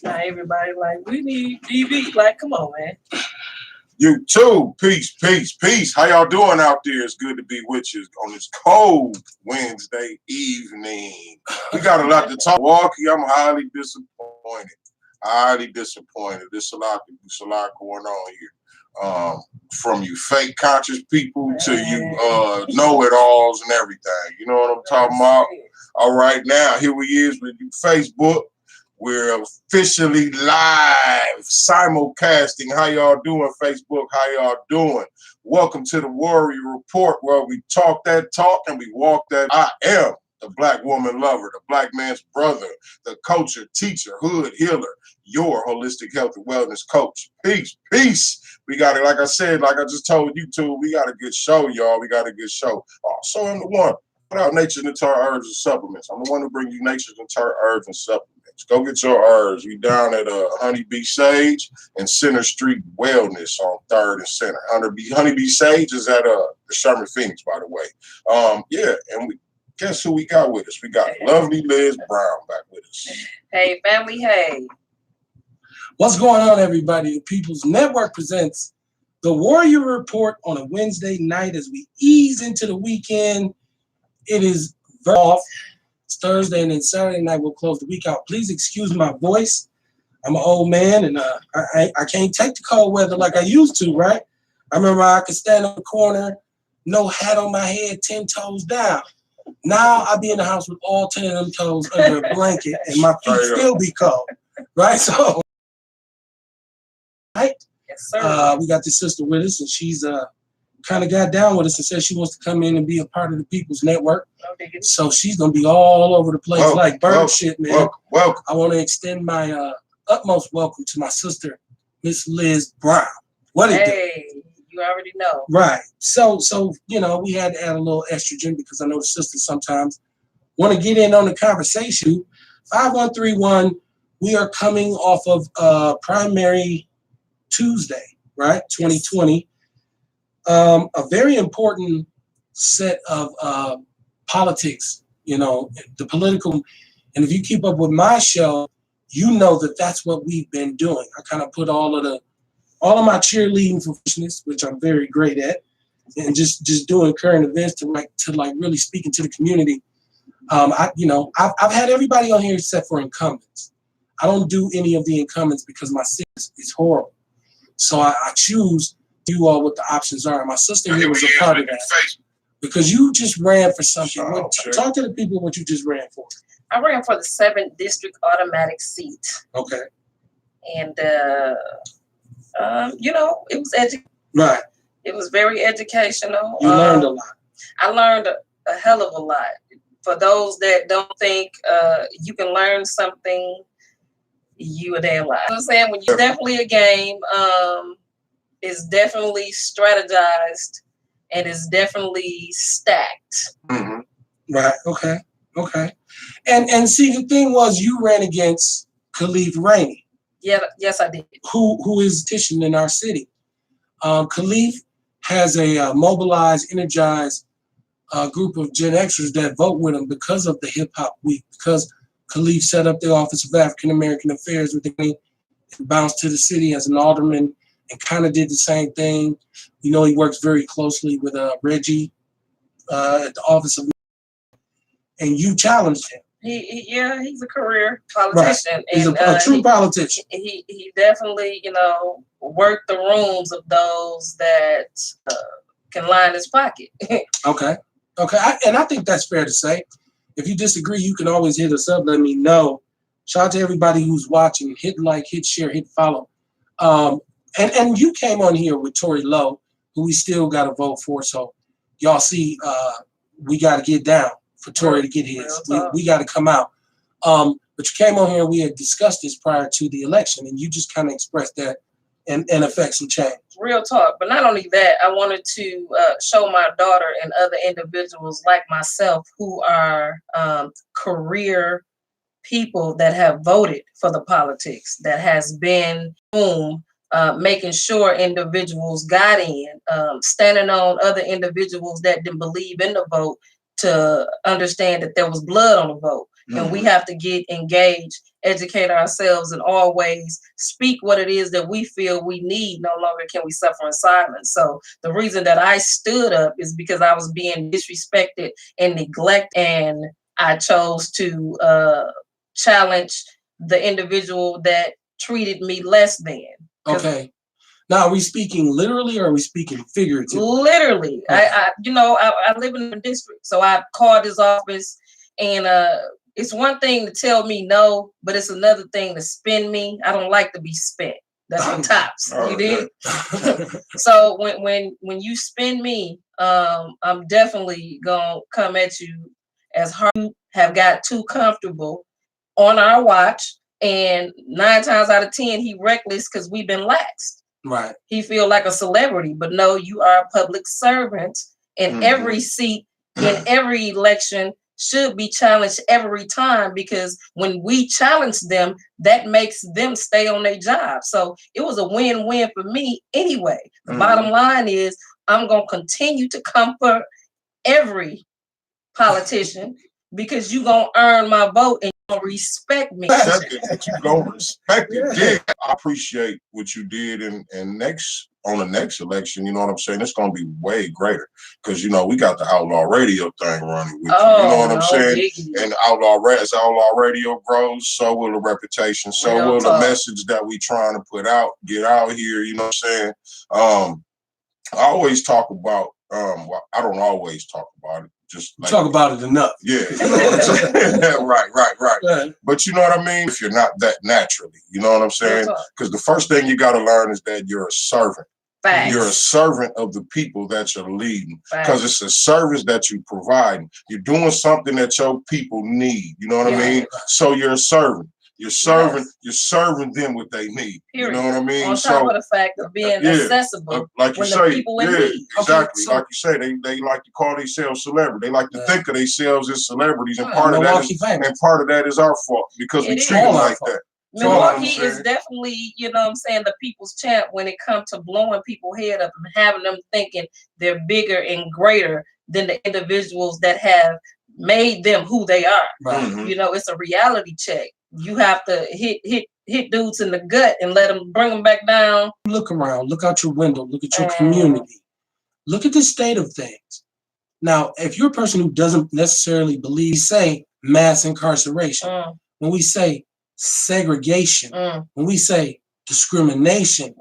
Now everybody like, we need DV. Like, come on, man. You too. Peace, peace, peace. How y'all doing out there? It's good to be with you on this cold Wednesday evening. We got a lot to talk. Milwaukee, I'm highly disappointed. There's a lot going on here. From you fake conscious people to you know-it-alls and everything. You know what I'm talking about? All right, now here we is with you, Facebook. We're officially live, simulcasting. How y'all doing, Facebook? How y'all doing? Welcome to the Warrior Report, where we talk that talk and we walk that. I am the black woman lover, the black man's brother, the culture, teacher, hood healer, your holistic health and wellness coach. Peace, peace. We got it. Like I said, like I just told you two, we got a good show, y'all. We got a good show. Also, I'm the one. Put out Nature's Entire Herbs and Supplements. I'm the one who bring you Nature's Entire Herbs and Supplements. Go get your herbs. We down at Honeybee Sage and Center Street Wellness on 3rd and Center. Honeybee Sage is at the Sherman Phoenix, by the way. Yeah, and we guess who we got with us? We got lovely Liz Brown back with us. Hey, family, hey. What's going on, everybody? The People's Network presents the Warrior Report on a Wednesday night as we ease into the weekend. It is off. It's Thursday, and then Saturday night we'll close the week out. Please excuse my voice. I'm an old man, and I can't take the cold weather like I used to, right? I remember I could stand on the corner, no hat on my head, 10 toes down. Now I be in the house with all 10 of them toes under a blanket, and my feet still be cold, right? So, right? Yes, sir. We got this sister with us, and she's kind of got down with us and said she wants to come in and be a part of the People's Network. So she's going to be all over the place like bird shit, man. Welcome. I want to extend my utmost welcome to my sister, Miss Liz Brown. What is it? You already know. Right. So you know, we had to add a little estrogen because I know the sisters sometimes want to get in on the conversation. 5131, we are coming off of Primary Tuesday, right? 2020. A very important set of politics, you know, the political. And if you keep up with my show, you know that that's what we've been doing. I kind of put all of my cheerleading for foolishness, which I'm very great at, and just doing current events to really speaking to the community. I've had everybody on here except for incumbents. I don't do any of the incumbents because my city is horrible. So I choose you all what the options are. My sister here was a part of that because you just ran for something. Talk to the people what you just ran for. I ran for the 7th district automatic seat. Okay. And you know, it was right. It was very educational. You learned a lot. I learned a hell of a lot. For those that don't think you can learn something, you a damn lie. You know what I'm saying? When you're definitely a game, it's definitely strategized and it's definitely stacked. Mm-hmm. Right. Okay. And see, the thing was, you ran against Khalif Rainey. Yeah. Yes, I did. Who is a politician in our city? Khalif has a mobilized, energized group of Gen Xers that vote with him because of the Hip Hop Week. Because Khalif set up the Office of African American Affairs with the and bounced to the city as an alderman. And kind of did the same thing. You know, he works very closely with Reggie at the Office of, and you challenged him. He's a career politician. Right. He's a true politician. He definitely, you know, worked the rooms of those that can line his pocket. Okay. And I think that's fair to say. If you disagree, you can always hit us up. Let me know. Shout out to everybody who's watching. Hit like, hit share, hit follow. And you came on here with Tory Lowe, who we still got to vote for. So y'all see, we got to get down for Tory to get his. We got to come out. But you came on here and we had discussed this prior to the election, and you just kind of expressed that and affect some change. Real talk. But not only that, I wanted to show my daughter and other individuals like myself who are career people that have voted for the politics, that has been making sure individuals got in, standing on other individuals that didn't believe in the vote to understand that there was blood on the vote. Mm-hmm. And we have to get engaged educate ourselves and always speak what it is that we feel we need. No longer can we suffer in silence. So the reason that I stood up is because I was being disrespected and neglected, and I chose to challenge the individual that treated me less than. Okay. Now, are we speaking literally or are we speaking figuratively? Literally. Okay. I live in a district, so I called his office, and it's one thing to tell me no, but it's another thing to spin me. I don't like to be spent. That's the tops. Oh, You did. So when you spin me, I'm definitely gonna come at you as hard. You have got too comfortable on our watch, and 9 times out of 10, he reckless because we've been laxed. Right. He feel like a celebrity, but no, you are a public servant, and every seat in every election should be challenged every time, because when we challenge them, that makes them stay on their job. So it was a win-win for me anyway. The bottom line is I'm going to continue to comfort every politician because you're going to earn my vote and you're going to respect me. Second, that you don't respect it. Yeah, I appreciate what you did, and on the next election, you know what I'm saying? It's gonna be way greater because we got the Outlaw Radio thing running with you. You know what I'm saying? Diggity. And as Outlaw Radio grows, so will the reputation, so Real will talk. the message that we trying to put out, get out here. You know what I'm saying? I always talk about. Well, I don't always talk about it. Just like, talk about it enough. Yeah, you know what I'm saying? Right. Right. But you know what I mean? If you're not that naturally, you know what I'm saying? Because the first thing you got to learn is that you're a servant. Facts. You're a servant of the people that you're leading, because it's a service that you provide. You're doing something that your people need. You know what I mean? So you're a servant. You're serving. You're serving them what they need. Period. You know what I mean? On top of the fact of being accessible, like you when say, the people in need. Exactly. Okay, like you say, they like to call themselves celebrity. They like to think of themselves as celebrities, and part Milwaukee of that is our fault because we treat them like that. Milwaukee is definitely, the people's champ when it comes to blowing people's head up and having them thinking they're bigger and greater than the individuals that have made them who they are. Right. It's a reality check. You have to hit dudes in the gut and let them bring them back down. Look around, look out your window, look at your community, look at the state of things. Now, if you're a person who doesn't necessarily believe, say mass incarceration, when we say segregation, when we say discrimination,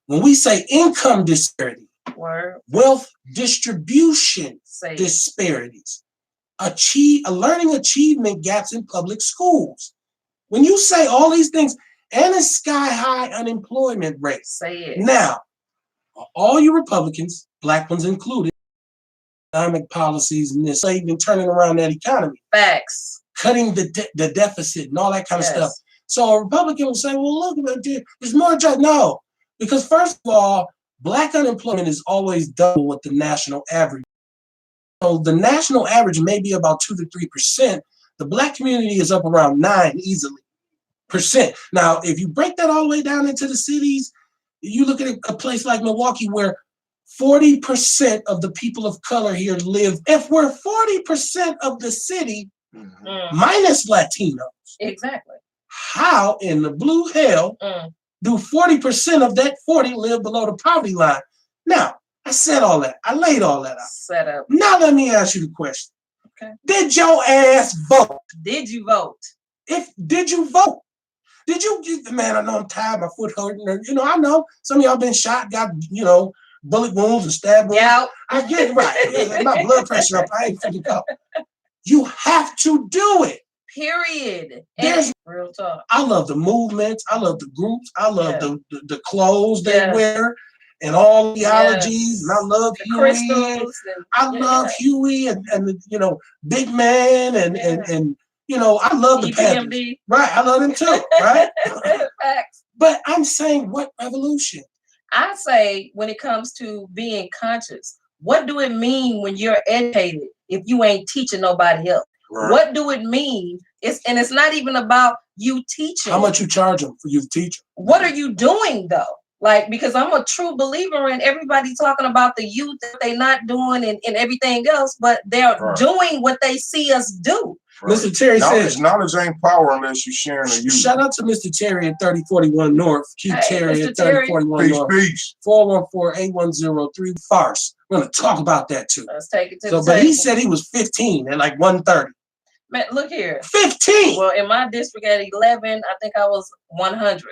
when we say income disparity, wealth distribution disparities, learning achievement gaps in public schools. When you say all these things, and a sky-high unemployment rate. Say it. Now, all you Republicans, black ones included, economic policies and this, even turning around that economy. Facts. Cutting the deficit and all that kind of stuff. So a Republican will say, well, look, there's more jobs. No, because first of all, black unemployment is always double what the national average. So the national average may be about 2 to 3%. The black community is up around 9% easily. Now, if you break that all the way down into the cities, you look at a place like Milwaukee where 40% of the people of color here live. If we're 40% of the city minus Latinos, exactly. How in the blue hell do 40% of that 40 live below the poverty line? Now, I said all that. I laid all that out. Set up. Now let me ask you the question. Okay. Did your ass vote? Did you vote? Did you vote? Did you, man, I know I'm tired, my foot hurting. I know some of y'all been shot, got, bullet wounds and stab wounds. Yeah. I get it right. Yeah, my blood pressure up. I ain't freaking up. You have to do it. Period. There's real talk. I love the movements. I love the groups. I love the clothes they wear and all the ideologies. And I love the Huey. Crystals. I love Huey and Big Man and I love the Panthers. Right. I love them too. Right. Facts. But I'm saying, what revolution? I say when it comes to being conscious, what do it mean when you're educated if you ain't teaching nobody else? Right. What do it mean? It's not even about you teaching. How much you charge them for you to teach them? What are you doing though? Because I'm a true believer in everybody talking about the youth that they're not doing and everything else, but they're doing what they see us do. Mr. Terry says, knowledge ain't power unless you're sharing or using. Shout out to Mr. Terry at 3041 North. Keep Terry Mr. at 3041 North. Peace. 414-8103 farce. We're gonna talk about that too. Let's take it to So, the but table. he said he was 15 at like 1:30. Man, look here. 15. Well, in my district at 11, I think I was 100.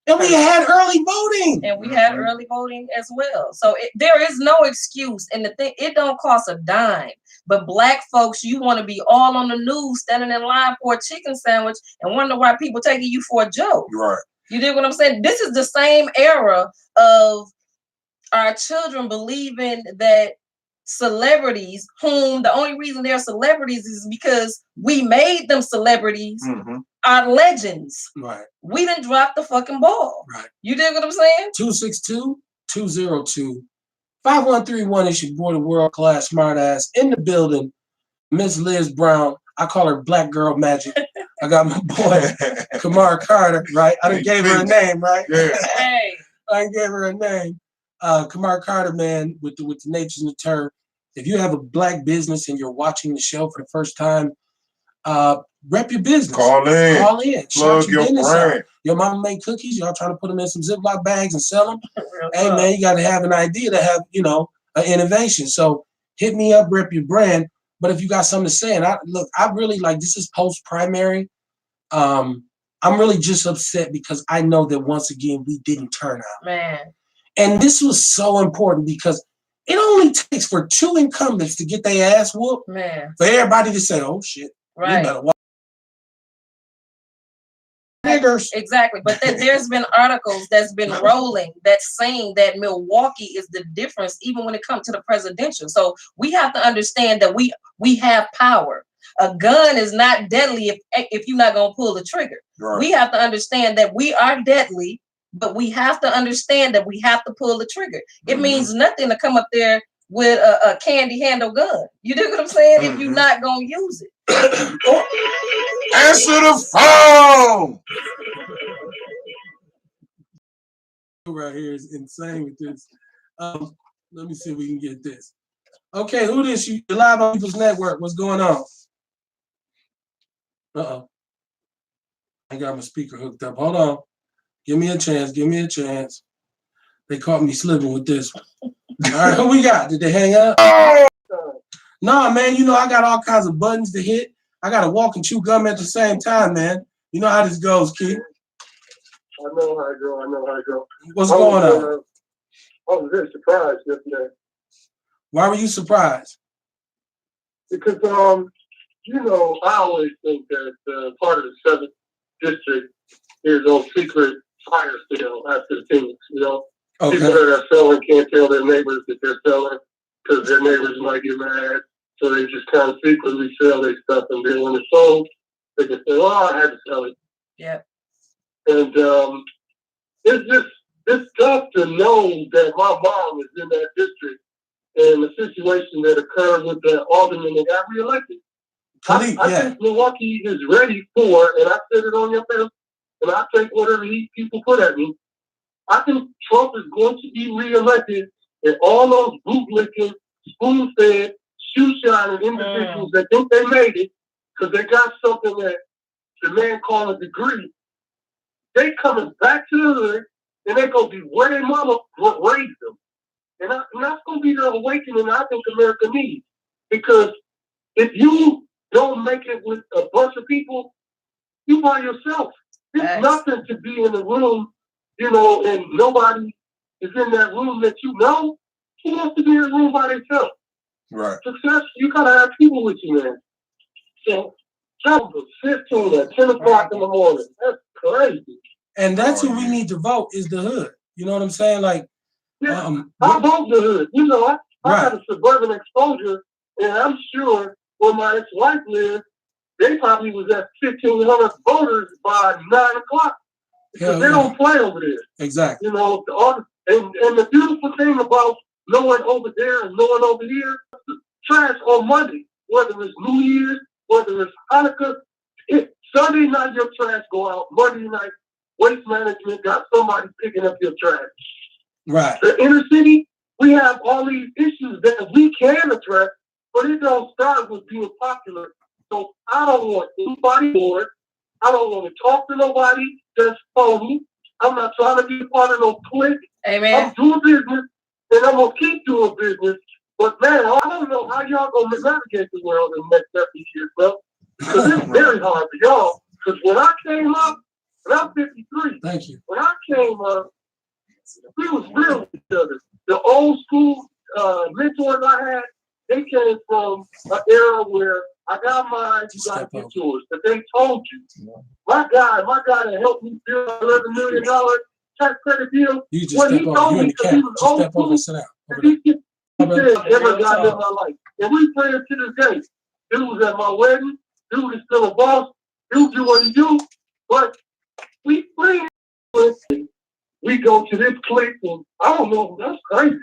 And we had early voting. And we had early voting as well. So there is no excuse. And the thing, it don't cost a dime. But Black folks, you want to be all on the news, standing in line for a chicken sandwich and wonder why people taking you for a joke. Right. You dig what I'm saying? This is the same era of our children believing that celebrities, whom the only reason they're celebrities is because we made them celebrities, are legends. Right. We didn't drop the fucking ball. Right. You dig what I'm saying? 262-202-5131 is your boy, the world class smartass in the building. Miss Liz Brown. I call her Black Girl Magic. I got my boy Kamar Carter, right? I done gave her a name, right? Yeah. Hey. I done gave her a name. Kamar Carter, man, with the Nature's in the Turf. If you have a Black business and you're watching the show for the first time, rep your business. Call in. Plug your brand. Your mama make cookies. Y'all trying to put them in some Ziploc bags and sell them. Hey, man, you got to have an idea to have, an innovation. So hit me up, rep your brand. But if you got something to say, and I really like, this is post-primary. I'm really just upset because I know that once again, we didn't turn out. Man. And this was so important because it only takes for 2 incumbents to get their ass whooped. Man. For everybody to say, oh, shit. Right. You better watch. Niggers. Exactly. But there's been articles that's been rolling that's saying that Milwaukee is the difference even when it comes to the presidential. So we have to understand that we have power. A gun is not deadly if you're not going to pull the trigger. Right. We have to understand that we are deadly, but we have to understand that we have to pull the trigger. It means nothing to come up there with a candy handle gun. You know what I'm saying? If you're not going to use it. Answer the phone. Right here is insane with this. Let me see if we can get this. Okay, who this? You live on People's Network. What's going on? I got my speaker hooked up. Hold on. Give me a chance. They caught me slipping with this one. All right, who we got? Did they hang up? Nah, man, I got all kinds of buttons to hit. I got to walk and chew gum at the same time, man. You know how this goes, Keith. I know how it goes. What's going on? I was very surprised yesterday. Why were you surprised? Because, I always think that part of the 7th district is on secret fire sale after the Phoenix, Okay. People that are selling can't tell their neighbors that they're selling because their neighbors might get mad. So they just kind of secretly sell their stuff, and then when it's sold, they can say, "Oh, I had to sell it." Yeah. And it's tough to know that my mom is in that district and the situation that occurred with the alderman that got reelected. I think Milwaukee is ready for, and I said it on your panel, and I take whatever people put at me. I think Trump is going to be reelected, and all those bootlicking, spoon-fed, shoe-shining individuals that think they made it because they got something that the man called a degree, they coming back to the hood, and they going to be where their mama raised them. And that's going to be the awakening I think America needs. Because if you don't make it with a bunch of people, you by yourself. It's nothing to be in a room, and nobody is in that room that you know. Who wants to be in a room by themselves? Right. Success, you got to have people with you, man. So, that was 15 at 10 o'clock in the morning. That's crazy. And that's who we need to vote is the hood. You know what I'm saying? Like, I vote the hood. I have a suburban exposure, and I'm sure where my ex-wife lived, they probably was at 1,500 voters by 9 o'clock. Because they don't play over there. Exactly. And the beautiful thing about knowing over there and knowing over here, trash on Monday, whether it's New Year's, whether it's Hanukkah, Sunday night your trash go out, Monday night waste management got somebody picking up your trash. Right. The inner city, we have all these issues that we can address, but it don't start with being popular So I don't want anybody bored. I don't want to talk to nobody that's phony. I'm not trying to be a part of no clique. Amen. I'm doing business, and I'm going to keep doing business. But, man, I don't know how y'all going to navigate the world in the next 30 years, bro. Because it's very hard for y'all. Because when I came up, and I'm 53. Thank you. When I came up, we was real with each other. The old school mentors I had, they came from an era where I got mine, you got to get yours. But they told you. My guy that helped me build $11 million tax credit deal, You just step over. You in the cap. Just step over and sit down. He said, never got in my life. And we friends to this day. Dude was at my wedding. Dude is still a boss. Dude do what he do. But we friends. We go to this clique, and I don't know, that's crazy.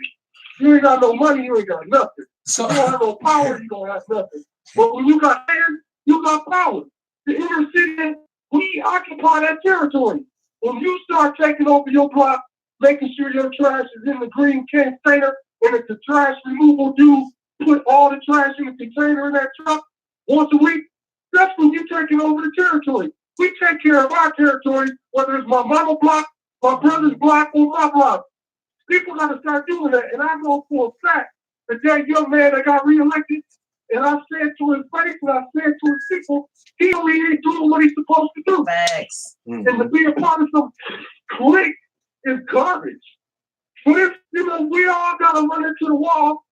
You ain't got no money, you ain't got nothing. So, you don't have no power, you don't have nothing. But when you got hands, you got power. The inner city, we occupy that territory. When you start taking over your block, making sure your trash is in the green container, and if the trash removal dude put all the trash in the container in that truck once a week, that's when you're taking over the territory. We take care of our territory, whether it's my mama block, my brother's block, or my block. People got to start doing that. And I know for a fact that that young man that got reelected, and I said to his face, and I said to his people, he really ain't doing what he's supposed to do. Thanks. And to be a part of some clique is garbage. But if, we all got to run into the wall.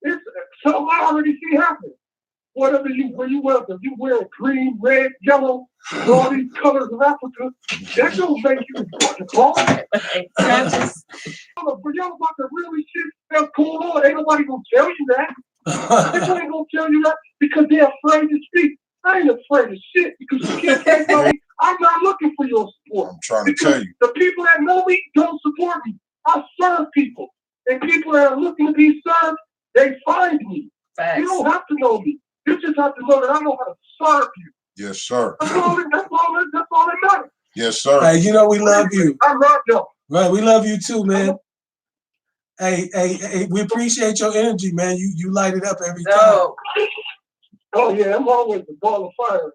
It's something I already see happening. Whatever you wear, if you wear green, red, yellow, all these colors of Africa, that don't make you fucking wrong. For y'all about to really shit that's going on, ain't nobody gonna tell you that. They ain't gonna tell you that because they're afraid to speak. I ain't afraid of shit because you can't take me. I'm not looking for your support. I'm trying to tell you. The people that know me don't support me. I serve people. And people that are looking to be served, they find me. Thanks. You don't have to know me. You just have to know that I know how to serve you. Yes, sir. That's all that matters. Yes, sir. hey, we love you. I love y'all. Right, we love you too, man. Hey, we appreciate your energy, man. You light it up every time. Oh yeah, I'm always a ball of fire.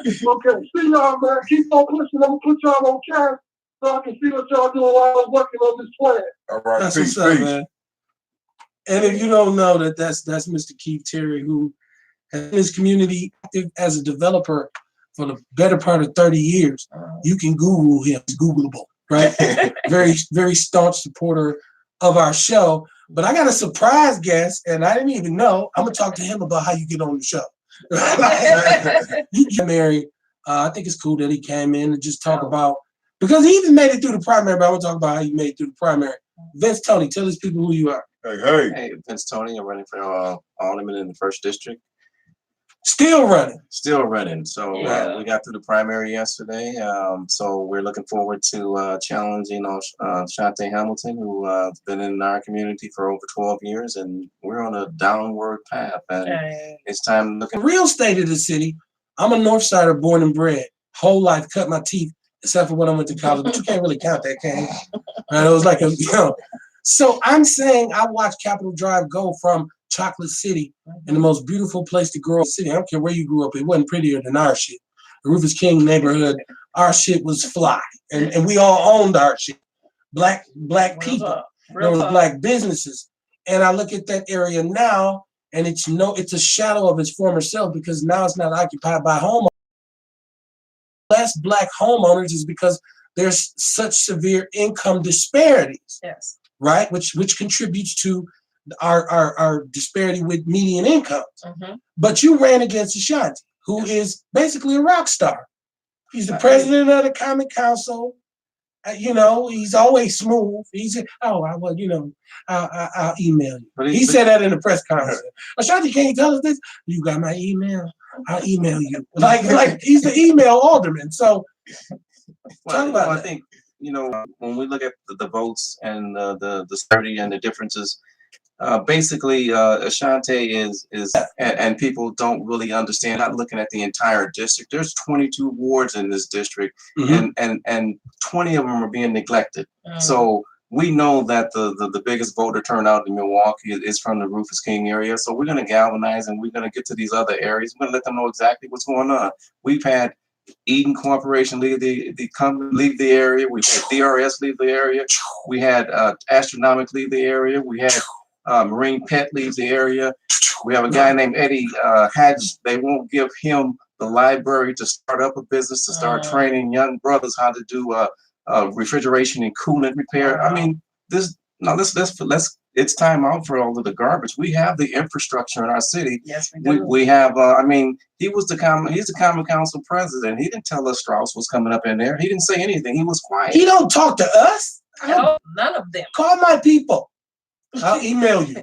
Okay, see y'all, man. Keep on pushing. I'm gonna put y'all on cast so I can see what y'all doing while I'm working on this plan. All right, That's peace, what's up, peace. man. And if you don't know that's Mr. Keith Terry, who has been in his community active as a developer for the better part of 30 years. You can Google him. He's Googleable, right? Very, very staunch supporter of our show. But I got a surprise guest, and I didn't even know. I'm going to talk to him about how you get on the show. You get married. I think it's cool that he came in and just talk about, because he even made it through the primary, but I want to talk about how you made it through the primary. Vince Tony, tell these people who you are. Hey. Vince Tony. I'm running for alderman in the 1st district. Still running. So we got through the primary yesterday. So we're looking forward to challenging Shante Hamilton, who has been in our community for over 12 years, and we're on a downward path. And it's time to look at the real state of the city. I'm a North Sider, born and bred. Whole life, cut my teeth, except for when I went to college. But you can't really count that, can you? Right? It was like So I'm saying I watched Capitol Drive go from Chocolate City and the most beautiful place to grow up in the city. I don't care where you grew up. It wasn't prettier than our shit. The Rufus King neighborhood, our shit was fly. And we all owned our shit. Black people. There was black businesses. And I look at that area now, and it's a shadow of its former self, because now it's not occupied by homeowners. Less black homeowners is because there's such severe income disparities. Yes. Right? Which contributes to our disparity with median incomes. But you ran against Ashanti, who is basically a rock star. He's the president of the Common Council. He's always smooth. He said, I'll email you. He said that in the press conference. Ashanti, can you tell us this? You got my email? I'll email you. Like he's the email alderman. So talk about that. I think, when we look at the votes and the disparity and the differences, basically Ashanti is and people don't really understand, not looking at the entire district. There's 22 wards in this district, and 20 of them are being neglected. So we know that the biggest voter turnout in Milwaukee is from the Rufus King area. So we're going to galvanize and we're going to get to these other areas. We're going to let them know exactly what's going on. We've had Eden Corporation leave leave the area. We've had DRS leave the area. We had Astronomic leave the area. We had Marine Pet leave the area. We have a guy named Eddie Hatch. They won't give him the library to start up a business, to start training young brothers how to do refrigeration and coolant repair. I mean, let's it's time out for all of the garbage. We have the infrastructure in our city. Yes, we do. We have I mean, he's the Common Council president. He didn't tell us Strauss was coming up in there. He didn't say anything. He was quiet. He don't talk to us. No, none of them. Call my people. I'll email you.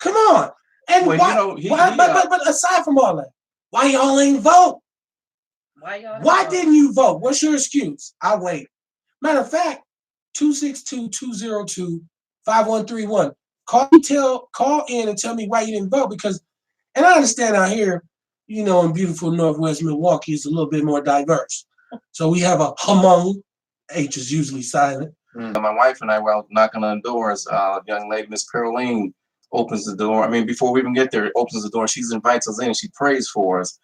Come on. And Well, why, you know, but aside from all that, why y'all ain't vote? Why didn't you vote? What's your excuse? I'll wait. Matter of fact, 262-202-5131. Call in and tell me why you didn't vote. Because, and I understand out here, you know, in beautiful Northwest Milwaukee, it's a little bit more diverse. So we have a humong. H is usually silent. My wife and I were out knocking on doors. Young lady, Miss Caroline, opens the door. I mean, before we even get there, opens the door. She invites us in and she prays for us.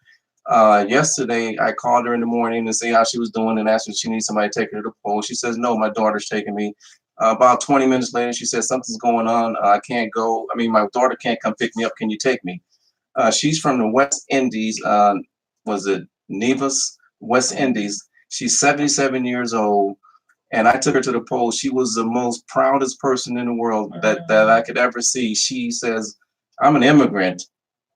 Yesterday, I called her in the morning to see how she was doing and asked if she needs somebody to take her to the poll. She says, no, my daughter's taking me. About 20 minutes later, she says, something's going on. I can't go. I mean, my daughter can't come pick me up. Can you take me? She's from the West Indies. Was it Nevis? West Indies. She's 77 years old. And I took her to the poll. She was the most proudest person in the world that I could ever see. She says, I'm an immigrant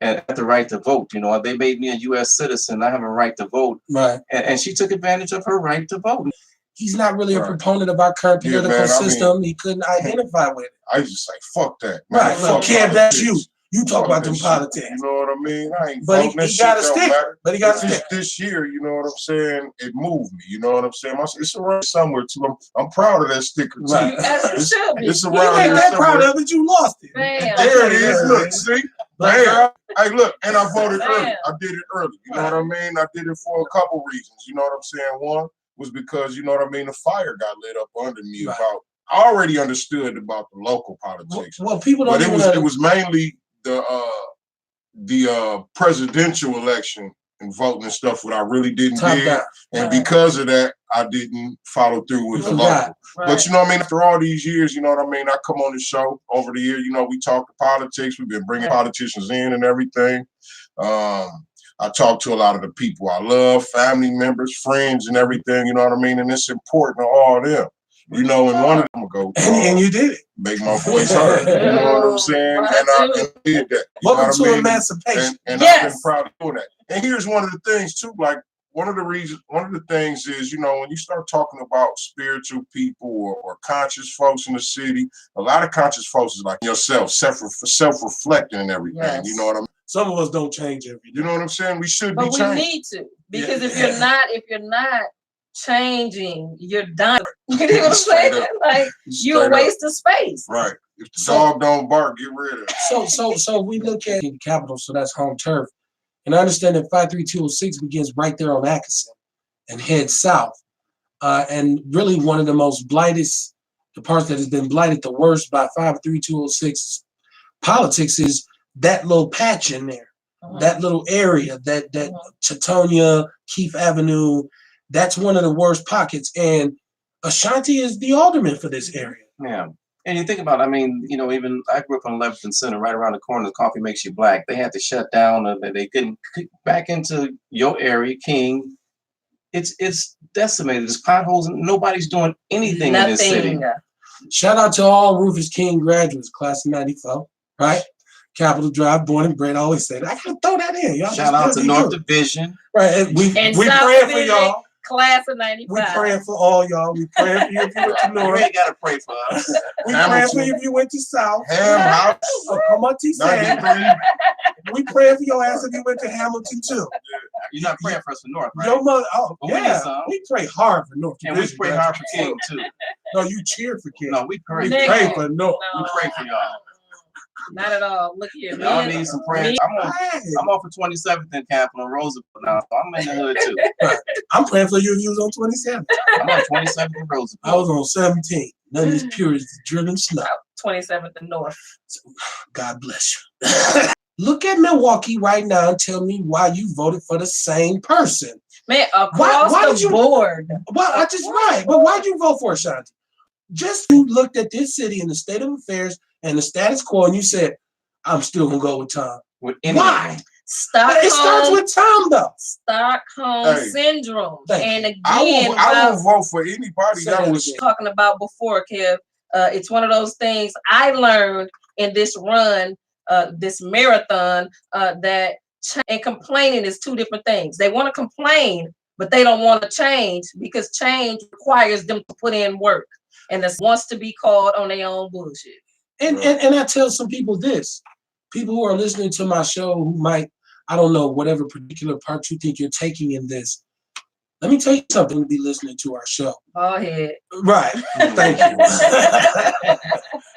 and I have the right to vote. You know, they made me a U.S. citizen. I have a right to vote. Right. And she took advantage of her right to vote. He's not really a proponent of our current political system. He couldn't identify with it. I just say, fuck that. Man. Right. Fuck Cam, that's you. politics. You talk Fuck about that them shit. politics. You know what I mean? I ain't But voting. That he shit got a don't stick. matter. But he got a This- stick. This year, you know what I'm saying? It moved me. You know what I'm saying? It's around somewhere too. I'm proud of that sticker too. Right. As it should be. It's You around ain't here that proud somewhere. of it. You lost it. Man. There it is. Look, see? Black Man, girl. hey, look, and I voted early. Man. I did it early. You know what I mean? I did it for a couple reasons. You know what I'm saying? One was because, you know what I mean, the fire got lit up under me Right. about. I already understood about the local politics, Well, people don't but even it was mainly the presidential election and voting and stuff what I really didn't top dig, down. and Right. because of that, I didn't follow through with You the forgot. local. Right. But you know what I mean? After all these years, you know what I mean? I come on the show over the year, you know, we talk to politics. We've been bringing politicians in and everything. I talk to a lot of the people I love, family members, friends, and everything, you know what I mean? And it's important to all of them. You know, and one of them go And you did it. make my voice heard. You know what I'm saying? And I did that. You know Welcome what to I mean? emancipation. And Yes. I've been proud of doing that. And here's one of the things too, like one of the things is, you know, when you start talking about spiritual people or conscious folks in the city, a lot of conscious folks is like yourself, self-reflecting and everything. Yes. You know what I mean? Some of us don't change every day. You know what I'm saying? We should But be we changing. need to, because Yeah. if you're not changing, you're done. You know what I'm Straight saying? up. Like you're a Straight up. waste of space. Right. If the So- dog don't bark, get rid of it. So we look at the Capitol, so that's home turf. And I understand that 53206 begins right there on Atkinson and heads south. And really one of the most the parts that has been blighted the worst by 53206 politics is that little patch in there, that little area, that Teutonia, Keefe Avenue, that's one of the worst pockets. And Ashanti is the alderman for this area. Yeah. And you think about, I mean, you know, even I grew up on 11th and Center, right around the corner. Coffee Makes You Black. They had to shut down, and they couldn't get back into your area, King. It's decimated. There's potholes, and nobody's doing anything in this city. Shout out to all Rufus King graduates, class of '94, right? Capitol Drive, born and bred. I always say that. I gotta throw that in, y'all. Shout out to North Division. Right, and we And praying South for Division, y'all. Class of We '95. praying for all y'all. We praying for you if you went to You North. ain't gotta pray for us. We praying for you if you went to South. Ham House, Oh, come on, T-San. 93. We praying for your ass if you went to Hamilton too. You're not praying for us for North, right? Your mother, oh But we need yeah, some. we pray hard for North. And we Division pray hard for graduates. King too. No, you cheer for King. No, we pray. We Nigga. pray for North. We pray for y'all. Not at all. Look here. Y'all need some prayers. Hey, I'm off of 27th and Capitol and Roosevelt now, so I'm in the hood too. I'm praying for you if you was on 27. I'm on 27th and I Roosevelt. was on 17. Nothing as pure as driven snow. 27th and North. God bless you. Look at Milwaukee right now and tell me why you voted for the same person. Man, across the board. Well, I just right. But why'd you vote for it, Shanti? Just you looked at this city and the state of affairs and the status quo, and you said, "I'm still gonna go with Tom." Why? It starts with Tom, though. Stockholm syndrome. And again, I will vote for anybody that was talking about before, Kev. It's one of those things I learned in this run, this marathon, that and complaining is two different things. They want to complain, but they don't want to change because change requires them to put in work, and this wants to be called on their own bullshit. And I tell some people this. People who are listening to my show who might, I don't know, whatever particular part you think you're taking in this. Let me tell you something to be listening to our show. Go ahead. Right. Thank you.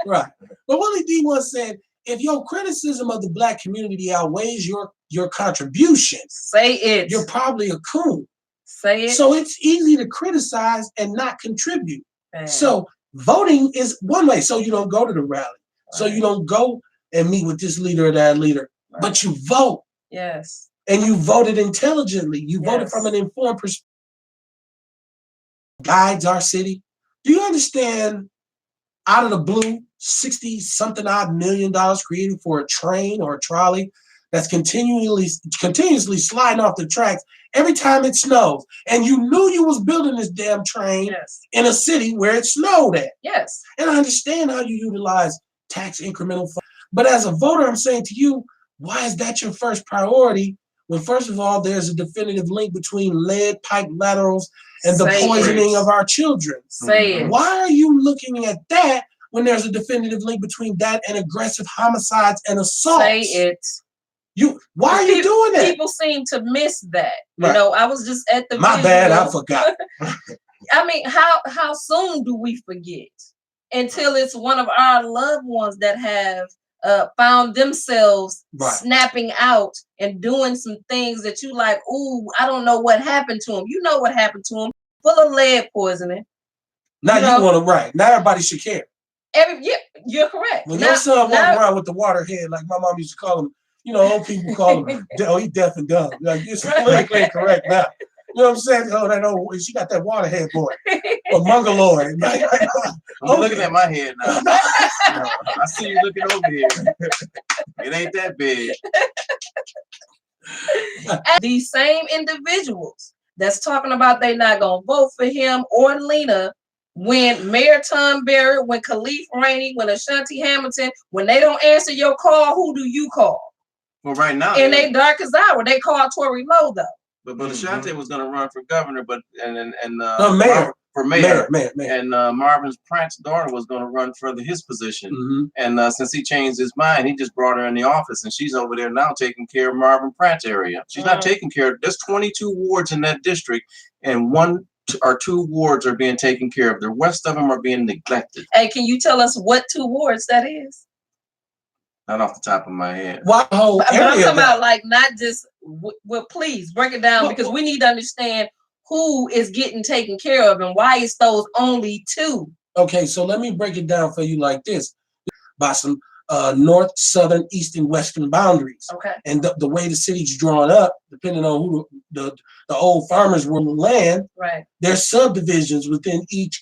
Right. But Willie D once said, if your criticism of the Black community outweighs your contributions, say it. You're probably a coon. Say it. So it's easy to criticize and not contribute. Man. So voting is one way. So you don't go to the rally. Right. So you don't go and meet with this leader or that leader, right. But you vote. Yes. And you voted intelligently. You voted from an informed perspective. Guides our city. Do you understand, out of the blue, 60-something odd $1 million created for a train or a trolley that's continuously sliding off the tracks every time it snows? And you knew you was building this damn train in a city where it snowed at. Yes. And I understand how you utilize tax incremental funds. But as a voter, I'm saying to you, why is that your first priority when, first of all, there's a definitive link between lead pipe laterals and the poisoning of our children? Say it. Why are you looking at that when there's a definitive link between that and aggressive homicides and assaults? Say it. Why are you doing that? People seem to miss that. Right. You know, I was just at the My bad, I forgot. I mean, how soon do we forget? Until it's one of our loved ones that have found themselves snapping out and doing some things that you like, ooh, I don't know what happened to him. You know what happened to him, full of lead poisoning. Now you want to Now everybody should care. You're correct. When your son walk around with the water head, like my mom used to call him, old people call him, oh, he deaf and dumb. Like, it's politically incorrect now. You know what I'm saying? Oh, that old, she got that water head boy. Or mongoloid. I'm looking at my head now. I see you looking over here. It ain't that big. These same individuals that's talking about they not gonna vote for him or Lena, when Mayor Tom Barrett, when Khalif Rainey, when Ashanti Hamilton, when they don't answer your call, who do you call? Well, right now, in their darkest hour, they call Tory Lowe though. But Ashanti was going to run for governor, mayor. Mayor. And Marvin Pratt's daughter was going to run for his position. And since he changed his mind, he just brought her in the office, and she's over there now taking care of Marvin Pratt's area. She's not taking care of. There's 22 wards in that district, and 1 or 2 wards are being taken care of. The rest of them are being neglected. Hey, can you tell us what 2 wards that is? Not off the top of my head. What whole area? I'm talking about, like, not just. Well, please break it down because we need to understand who is getting taken care of and why it's those only 2. Okay, so let me break it down for you like this: by some north, southern, east, and western boundaries. Okay. And the way the city's drawn up, depending on who the old farmers were on the land. Right. There's subdivisions within each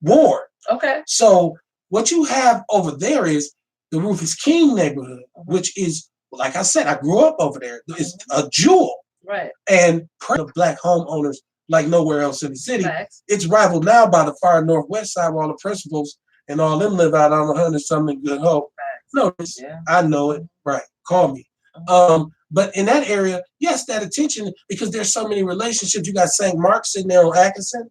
ward. Okay. So what you have over there is the Rufus King neighborhood, which is, like I said, I grew up over there. It's a jewel. Right. And the Black homeowners like nowhere else in the city. Facts. It's rivaled now by the far northwest side where all the principals and all them live out on 100-something Good Hope. Facts. No, I know it. Right. Call me. But in that area, yes, that attention, because there's so many relationships. You got St. Mark sitting there on Atkinson,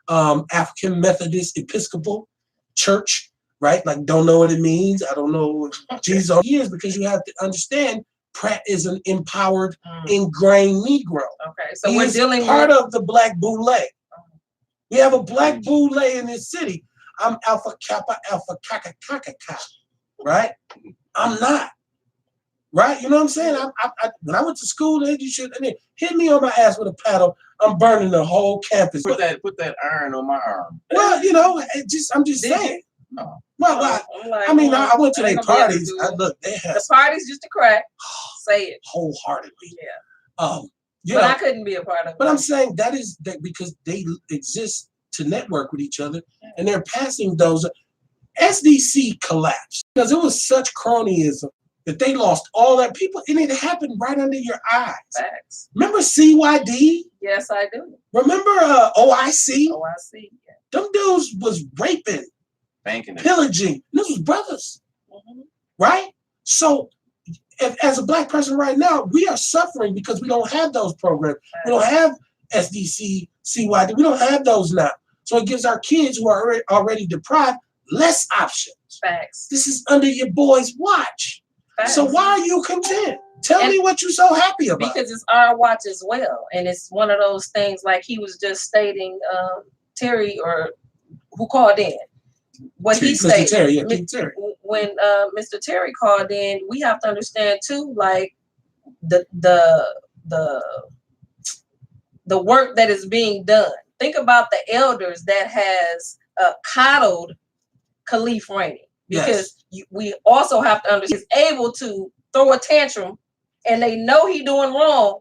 African Methodist Episcopal Church, right? Like, don't know what it means. I don't know what Jesus is, because you have to understand Pratt is an empowered, ingrained Negro. Okay, so we're dealing with part of the Black Boule. We have a Black Boule in this city. I'm Alpha Kappa Alpha Kappa Kappa, right? I'm not. Right? You know what I'm saying? I when I went to school, you should hit me on my ass with a paddle. I'm burning the whole campus. Put that iron on my arm. Well, you know, I'm just saying. No. Well, Like, I mean, I went to their ain't gonna be able to parties. do I it. look, they have The parties used to crack. Say it. wholeheartedly. Yeah. You But know, I couldn't be a part of it. but I'm saying that because they exist to network with each other, and they're passing those. SDC collapsed because it was such cronyism that they lost all that people, and it happened right under your eyes. Facts. Remember CYD? Yes, I do. Remember OIC? Oh, I see. Yeah. Them dudes was raping, Banking it. pillaging. This was brothers, right? So, as a black person right now, we are suffering because we don't have those programs. We don't have SDC, CYD. We don't have those now. So it gives our kids who are already deprived less options. Facts. This is under your boy's watch. Facts. So why are you content? Tell me what you're so happy about. Because it's our watch as well. And it's one of those things like he was just stating, Terry, or who called in. What he Mr. stated. Terry, King Terry. When Mr. Terry called in, we have to understand too, like the work that is being done. Think about the elders that has coddled Khalif Rainey, because we also have to understand he's able to throw a tantrum and they know he's doing wrong,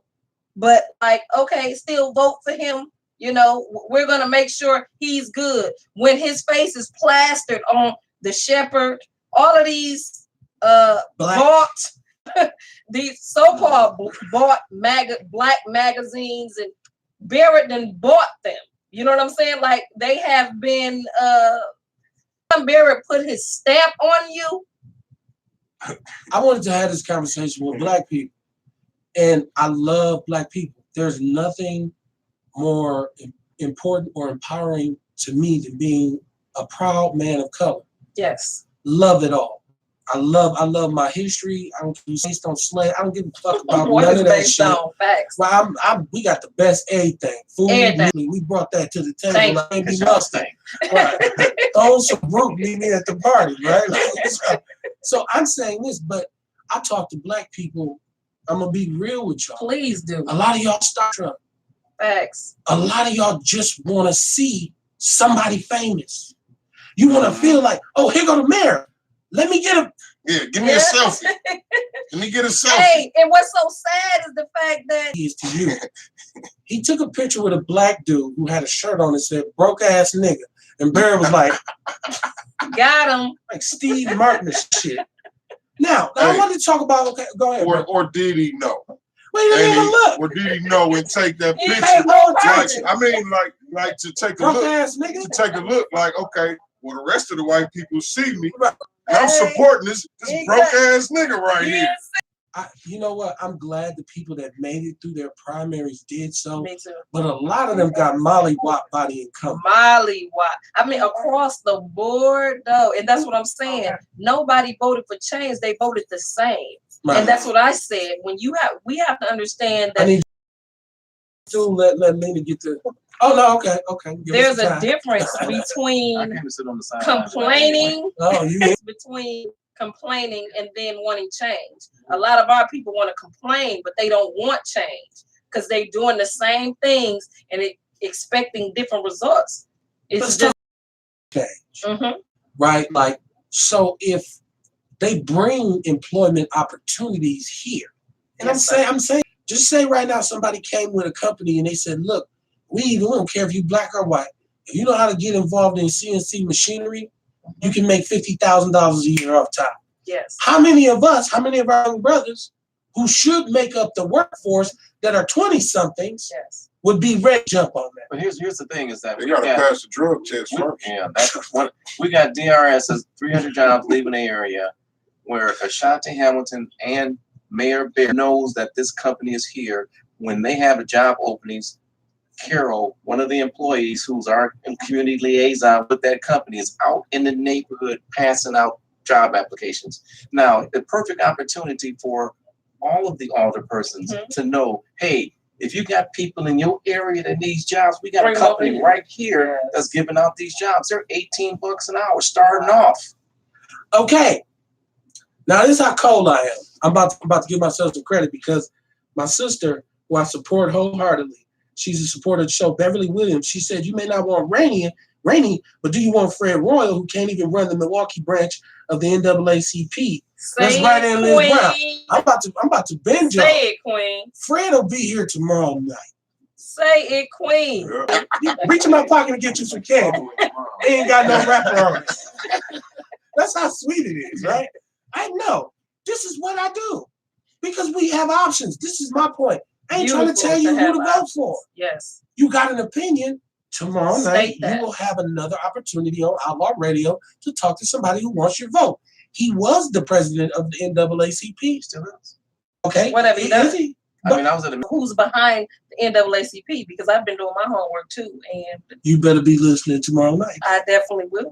but like, okay, still vote for him. You know, we're going to make sure he's good. When his face is plastered on the shepherd, all of these bought, these so-called bought black magazines, and Barrett and bought them. You know what I'm saying? Like, they have been, Barrett put his stamp on you. I wanted to have this conversation with black people, and I love black people. There's nothing more important or empowering to me than being a proud man of color. Yes. Love it all. I love my history. I don't do based on slave. I don't give a fuck about none of that shit. Facts. Well, we got the best everything. Food, Everything. we brought that to the table. Thank Like, maybe It's mustard. Right. Throw some root, meet me at the party, right? So I'm saying this, but I talk to black people. I'm gonna be real with y'all. Please do. A lot of y'all start Trump. Facts. A lot of y'all just want to see somebody famous. You want to feel like, oh, here go the mayor. Let me get a give me a selfie. Let me get a selfie. Hey, and what's so sad is the fact that he is to you. He took a picture with a black dude who had a shirt on that said "broke ass nigga," and Barry was like, got him. Like Steve Martin and shit. Now I want to talk about. Okay, go ahead. Or did he know? Wait, let me look. Or did he know and take that He picture? made no purpose. I mean, like to take a Broke look. ass nigga. To take a look, like, okay, well, the rest of the white people see me. Hey, I'm supporting this exactly. broke ass nigga right here. You know what? I'm glad the people that made it through their primaries did so. Me too. But a lot of them got mollywop body and company. Mollywop. I mean, across the board, though, and that's what I'm saying. Nobody voted for change; they voted the same, Right. and that's what I said. When we have to understand that I need to let me get to. Oh no, okay. Give there's us a time. difference I between came to sit on the side. complaining. Oh, you Between complaining and then wanting change. A lot of our people want to complain, but they don't want change because they're doing the same things and expecting different results. It's just change, right? Like, so if they bring employment opportunities here, and Yes, I'm saying, just say right now somebody came with a company and they said, look, we don't care if you black or white. If you know how to get involved in CNC machinery, you can make $50,000 a year off top. Yes. How many of our young brothers who should make up the workforce that are 20-somethings Yes. would be ready to jump on that? But here's the thing: is that They gotta pass the drug test first. Yeah, that's what we got. DRS has 300 jobs leaving the area, where Ashanti Hamilton and Mayor Bear knows that this company is here. When they have a job openings, Carol, one of the employees who's our community liaison with that company, is out in the neighborhood passing out job applications. Now, the perfect opportunity for all of the alderpersons to know, hey, if you got people in your area that needs jobs, we got a company right here that's giving out these jobs. They're $18 an hour starting off. Okay. Now this is how cold I am. I'm about to give myself some credit because my sister, who I support wholeheartedly, She's a supporter of the show. Beverly Williams. She said, "You may not want Rainey, but do you want Fred Royal, who can't even run the Milwaukee branch of the NAACP?" Let's write in Liz Brown. I'm about to bend y'all. Say it, Queen. Fred will be here tomorrow night. Say it, Queen. Reach in my pocket and get you some candy. He ain't got no wrapper on it. That's how sweet it is, right? I know. This is what I do. Because we have options. This is my point. I ain't trying to tell you who to vote for. Yes. You got an opinion. Tomorrow night, that. you will have another opportunity on Outlaw Radio to talk to somebody who wants your vote. He was the president of the NAACP. Still is. Okay. Whatever he does. Is he? I mean, I was at the Who's behind the NAACP? Because I've been doing my homework too, and You better be listening tomorrow night. I definitely will.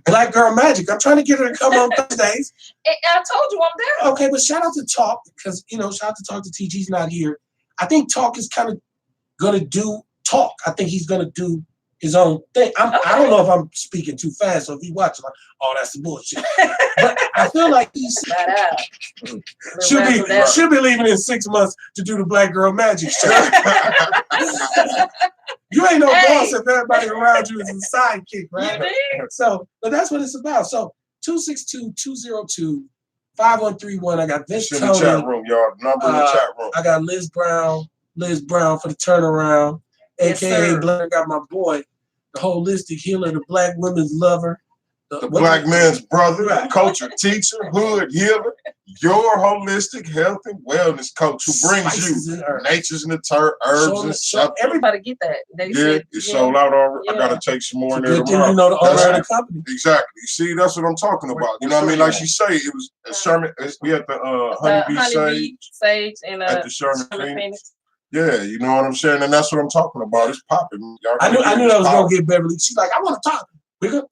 Black Girl Magic. I'm trying to get her to come on Thursdays. And I told you I'm there. Okay, but shout out to Talk, because, shout out to Talk to TG's not here. I think Talk is kind of going to do Talk. I think he's going to do his own thing. I don't know if I'm speaking too fast, so if he watches, like, oh, that's the bullshit. But I feel like he's should be leaving in 6 months to do the Black Girl Magic show. You ain't no boss if everybody around you is a sidekick, right? You did. So, but that's what it's about. So 262-202-5131. I got Vince in the chat Tony. room, y'all. Number in the chat room. I got Liz Brown for the turnaround, Yes, aka sir. Black. I got my boy, the holistic healer, the black women's lover, The black man's brother, culture teacher, hood healer, your holistic health and wellness coach who brings you nature's in the herbs and stuff. Everybody get that. They said, It's sold out already. I Yeah. gotta take some more in there Good thing tomorrow. you know the owner of the company. Exactly. See, that's what I'm talking about. You know what I mean? Like she say, it was Sherman. We had the Honeybee Sage and at the Sherman Phoenix. Phoenix. Yeah, you know what I'm saying, and that's what I'm talking about. It's popping. I knew that was gonna get Beverly. She's like, I want to talk.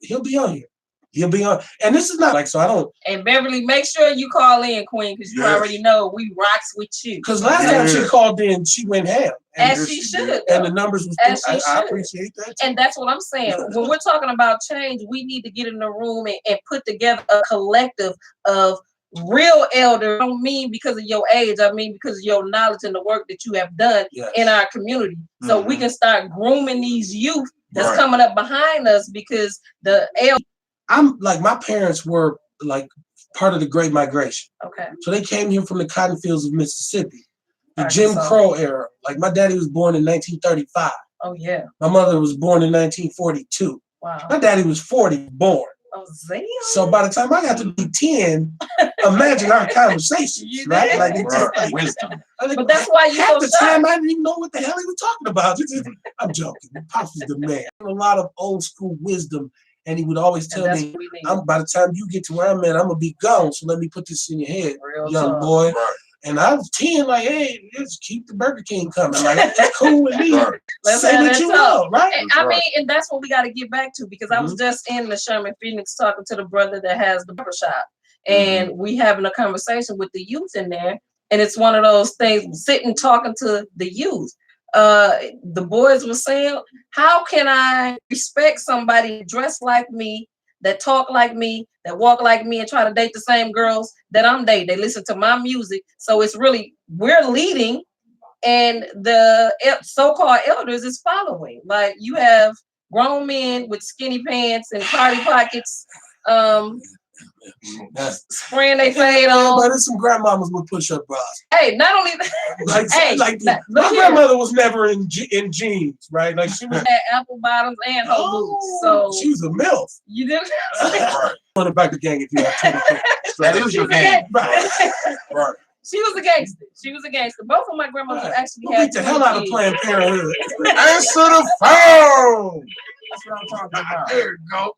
He'll be on here. He'll be on. And this is not like, so I don't. And Beverly, make sure you call in, Queen, because you already know we rocks with you. Because last time she called in, she went ham. As she should. And the numbers was As she I should. appreciate that. And that's what I'm saying. When we're talking about change, we need to get in the room and put together a collective of real elders. I don't mean because of your age. I mean because of your knowledge and the work that you have done in our community. So we can start grooming these youth that's coming up behind us, because the elders. I'm like, my parents were like part of the Great Migration. Okay. So they came here from the cotton fields of Mississippi, the Jim Crow era. Like, my daddy was born in 1935. Oh yeah. My mother was born in 1942. Wow. My daddy was 40 born. Oh, damn. So by the time I got to be 10, imagine our conversations, right? Like, it's just like wisdom. But that's why you half the time I didn't even know what the hell he was talking about. I'm joking. Pops was the man. A lot of old school wisdom. And he would always tell me, by the time you get to where I'm at, I'm going to be gone. So let me put this in your head, young boy. Right. And I was 10, like, hey, just keep the Burger King coming. Like, that's cool with me. Let's say what you know, right? And, I mean, and that's what we got to get back to, because I was just in the Sherman Phoenix talking to the brother that has the barbershop. And we having a conversation with the youth in there. And it's one of those things, sitting talking to the youth. The boys were saying, how can I respect somebody dressed like me, that talk like me, that walk like me, and try to date the same girls that I'm dating? They listen to my music. So it's really, we're leading, and the so-called elders is following. Like, you have grown men with skinny pants and party pockets, spraying their fade on. But there's some grandmamas with push-up bras. Hey, not only that, my grandmother was never in jeans, right? Like, she was had apple bottoms and hoe boots. So she was a MILF. You didn't Run it back the gang if you have 20. That is your gang. Right. Right. She was a gangster. She was a gangster. Both of my grandmothers actually had. Beat the hell out of Planned Parenthood. Answer the phone. That's what I'm talking about. There you go.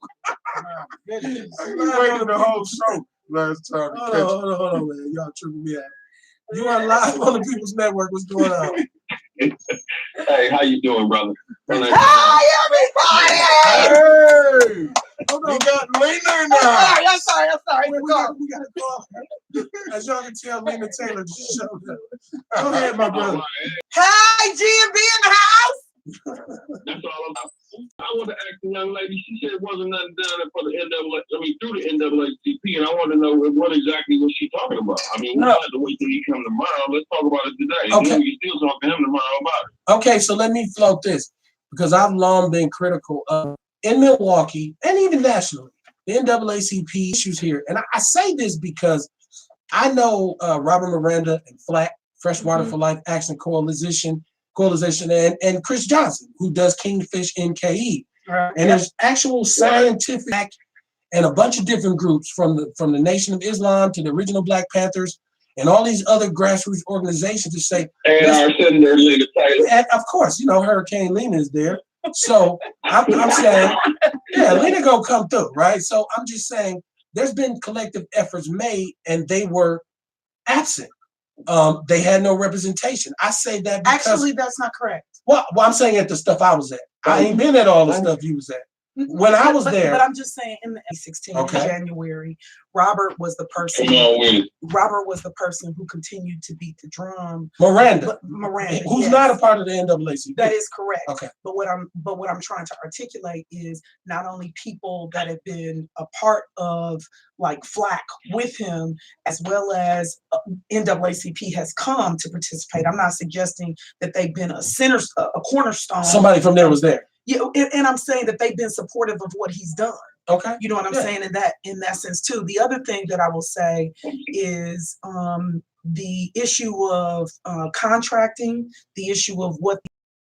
I'm waiting the whole show last time. Hold on, man. Y'all tripping me out. You are live on the People's Network. What's going on? Hey, how you doing, brother? Hi, everybody! Hey! We got Lena now. I'm sorry. We got to call her. As y'all can tell, Lena Taylor just showed up. Go ahead, my brother. Hi, GMB in the house. That's all about. I want to ask one young lady, she said it wasn't nothing done for the through the NAACP, and I want to know what exactly was she talking about. I mean, we don't have to wait till he come tomorrow. Let's talk about it today. Okay. And then we can still talk to him tomorrow about it. Okay, so let me float this because I've long been critical of in Milwaukee and even nationally the NAACP issues here, and I say this because I know Robert Miranda and FLAC, Freshwater for Life Action Coalition, and Chris Johnson, who does Kingfish NKE. Right. And there's actual scientific and a bunch of different groups from the Nation of Islam to the original Black Panthers and all these other grassroots organizations to say, and our Senator Lena Taylor. And of course, Hurricane Lena is there. So I'm saying, yeah, Lena gonna come through, right? So I'm just saying there's been collective efforts made and they were absent. They had no representation. I say that because actually that's not correct. Well, I'm saying at the stuff I was at. I ain't been at all the stuff you was at. When I was there. But I'm just saying in the 2016 in January, Robert was the person. Robert was the person who continued to beat the drum. Miranda, who's yes. not a part of the NAACP. That is correct. Okay. But what I'm trying to articulate is not only people that have been a part of like FLAC with him, as well as NAACP has come to participate. I'm not suggesting that they've been a cornerstone. Somebody from there was there. Yeah, and I'm saying that they've been supportive of what he's done. Okay. You know what I'm saying in that sense too. The other thing that I will say is the issue of contracting, the issue of what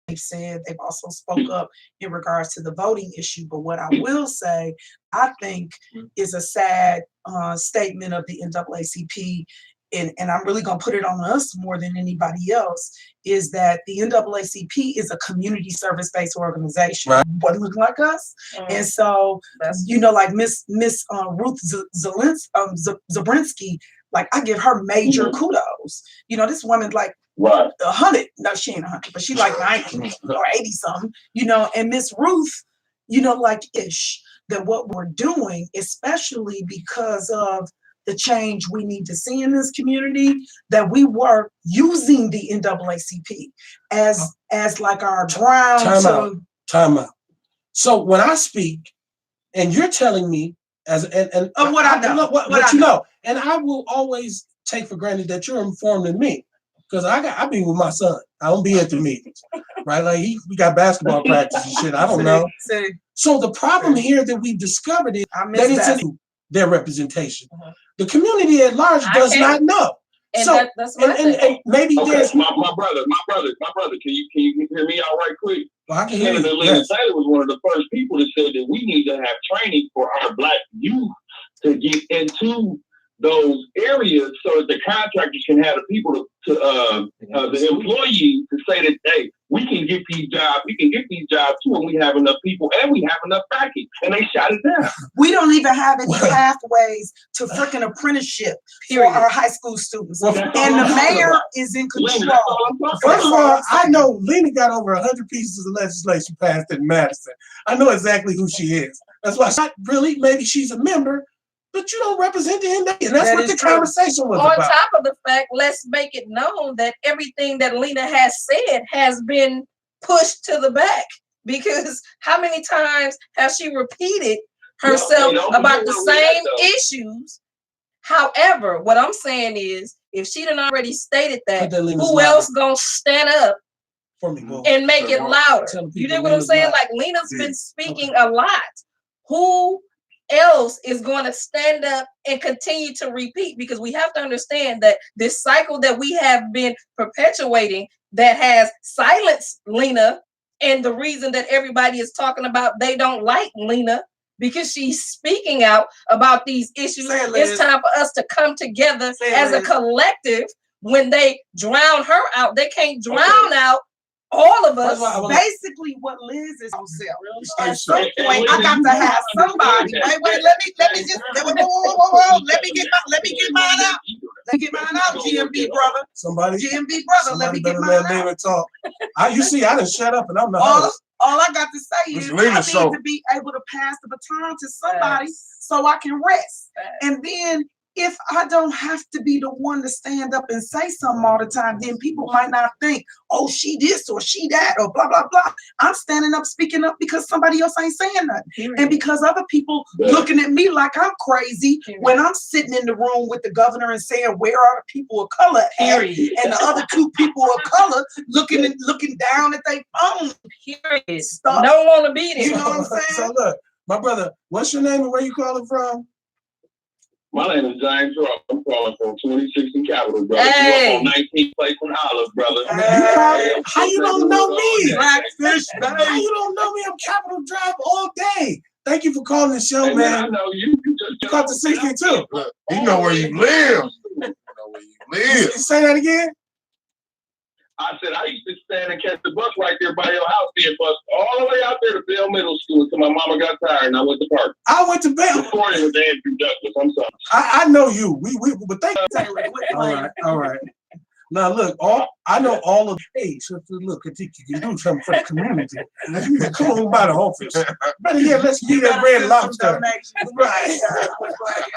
they've said. They've also spoke up in regards to the voting issue. But what I will say, I think is a sad statement of the NAACP, and I'm really going to put it on us more than anybody else, is that the NAACP is a community service-based organization. Right. What look like us. And so, like Miss Ruth Zabrinsky, like I give her major kudos. This woman like 100. No, she ain't 100, but she like 90 or 80 something, and Miss Ruth, like ish, that what we're doing, especially because of the change we need to see in this community, that we were using the NAACP as like our ground. Time out. So when I speak, and you're telling me and what I know, what you know, and I will always take for granted that you're informed than me, because I be with my son. I don't be at the meetings, right? Like we got basketball practice and shit. I don't know. So the problem here that we've discovered is that it's in their representation. The community at large does not know. And so that's and maybe there's my brother. Can you hear me out right quick? Well, I can hear Senator you. Lena Yes. Taylor was one of the first people that said that we need to have training for our Black youth to get into those areas so that the contractors can have the people the employees to say that, hey, we can get these jobs too, and we have enough people and we have enough backing. And they shot it down. We don't even have any pathways to freaking apprenticeship for our high school students. And the mayor is in control. First of all, I know Lena got over 100 pieces of legislation passed in Madison. I know exactly who she is. That's why not really, maybe she's a member, but you don't represent the NAACP. And that's what the conversation was about. On top of the fact, let's make it known that everything that Lena has said has been pushed to the back. Because how many times has she repeated herself about the same issues? However, what I'm saying is, if she done already stated that, who else gonna stand up for me, and make it louder? You get what I'm saying? Like Lena's been speaking a lot. Who else is going to stand up and continue to repeat? Because we have to understand that this cycle that we have been perpetuating that has silenced Lena, and the reason that everybody is talking about they don't like Lena because she's speaking out about these issues. It's time for us to come together as a collective. When they drown her out, they can't drown out all of us. Basically, what Liz is on sale. At some point, I got to have somebody. Wait, let me just whoa. Let me get mine out. Let me get mine out, GMB brother. GMB brother. Let me get mine out. Talk. You see, I done shut up and I'm the host. All I got to say is I need to be able to pass the baton to somebody so I can rest. And then if I don't have to be the one to stand up and say something all the time, then people might not think, oh, she this or she that or blah, blah, blah. I'm standing up, speaking up because somebody else ain't saying nothing. And because other people looking at me like I'm crazy when I'm sitting in the room with the governor and saying, where are the people of color at? And the other two people of color looking down at their phone. Period. Stuff. Don't want to be there. You know what I'm saying? So look, my brother, what's your name and where you calling from? My name is James Rock. I'm calling from 26th Capitol, brother. Hey. Up on 19th place in Olive, brother. How you don't know me? Blackfish, How you don't know me? I'm Capitol Drive all day. Thank you for calling the show, Hey, man. I know you You caught the 62. Look, you know where you live. You know where you live. Say that again. I said I used to stand and catch the bus right there by your house, being bus all the way out there to Bell Middle School until my mama got tired and I went to park. I went to Bell. Before it was Andrew Douglas. I'm sorry. I know you. We but thank Taylor, quit all playing. right, all right. Now look, I know all of. Hey, sister, look, I think you can do something for the community. Come on by the office. Better yet, let's get that red lobster. Right.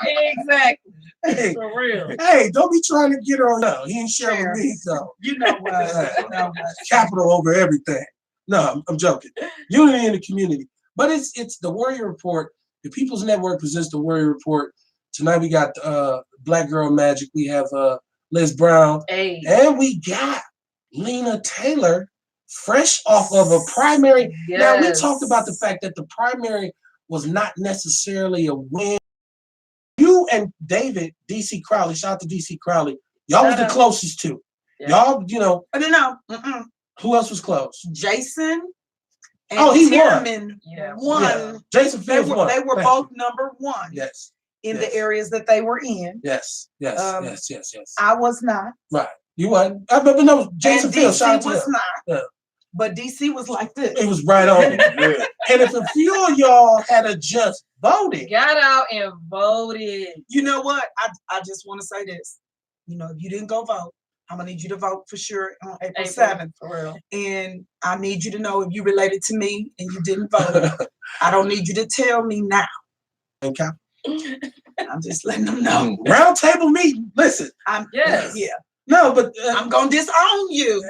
Exactly. Hey, For real. hey, don't be trying to get her on. No, he ain't sharing with me, so. You know what? Capital over everything. No, I'm joking. Unity in the community. But it's the Warrior Report. The People's Network presents the Warrior Report. Tonight we got Black Girl Magic. We have Liz Brown. Hey. And we got Lena Taylor, fresh off of a primary. Yes. Now, we talked about the fact that the primary was not necessarily a win. You and David, DC Crowley, shout out to DC Crowley, y'all was the closest to. Yeah. Y'all, you know. I don't know. Who else was close? Jason and He Tierman Yeah. won. Yeah. Jason They Fields were, won. they were Thank both you. number one Yes. in yes. the areas that they were in. Yes. Yes. Um, yes. I was not. Right. You won. But no, Jason And Fields, shout out DC to was him. not. Yeah. But DC was like this. It was right on. Yeah. And if a few of y'all had a just voted, Got out and voted. You know what? I just want to say this. You know, if you didn't go vote, I'm gonna need you to vote for sure on April 7th. For real. And I need you to know if you related to me and you didn't vote, I don't need you to tell me now. okay. I'm just letting them know. Round table meeting. Listen. Yes. Yeah. No, but I'm gonna disown you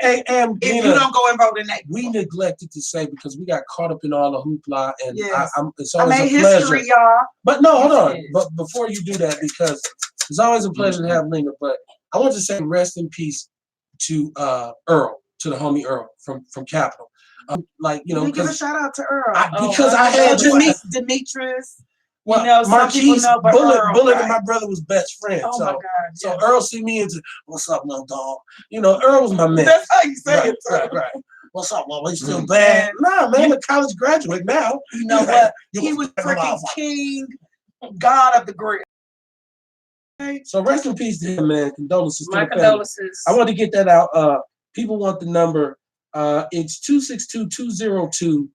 and if Gina, you don't go and vote in April. we neglected to say because we got caught up in all the hoopla, and Yes. it's I always made a pleasure. history, y'all. But no, hold on. Yes. But before you do that, because it's always a pleasure to have Lena. But I want to say rest in peace to Earl, to the homie Earl from Capitol. Like you know, Give a because shout out to Earl. I had Demetrius. well, You know, some people Marquise know, but Earl, Bullet right. and my brother was best friends. Oh so, my God. So Earl see me and said, "What's up, little dog?" You know, Earl was my man. That's how you say Right, it. Too. right. What's up, Mama? You still bad? Nah, man, I'm a college graduate now. You know what? He was freaking king, god of the grill. So rest in peace to him, man. Condolences to My the family. condolences. I want to get that out. People want the number. It's 262-202-5131.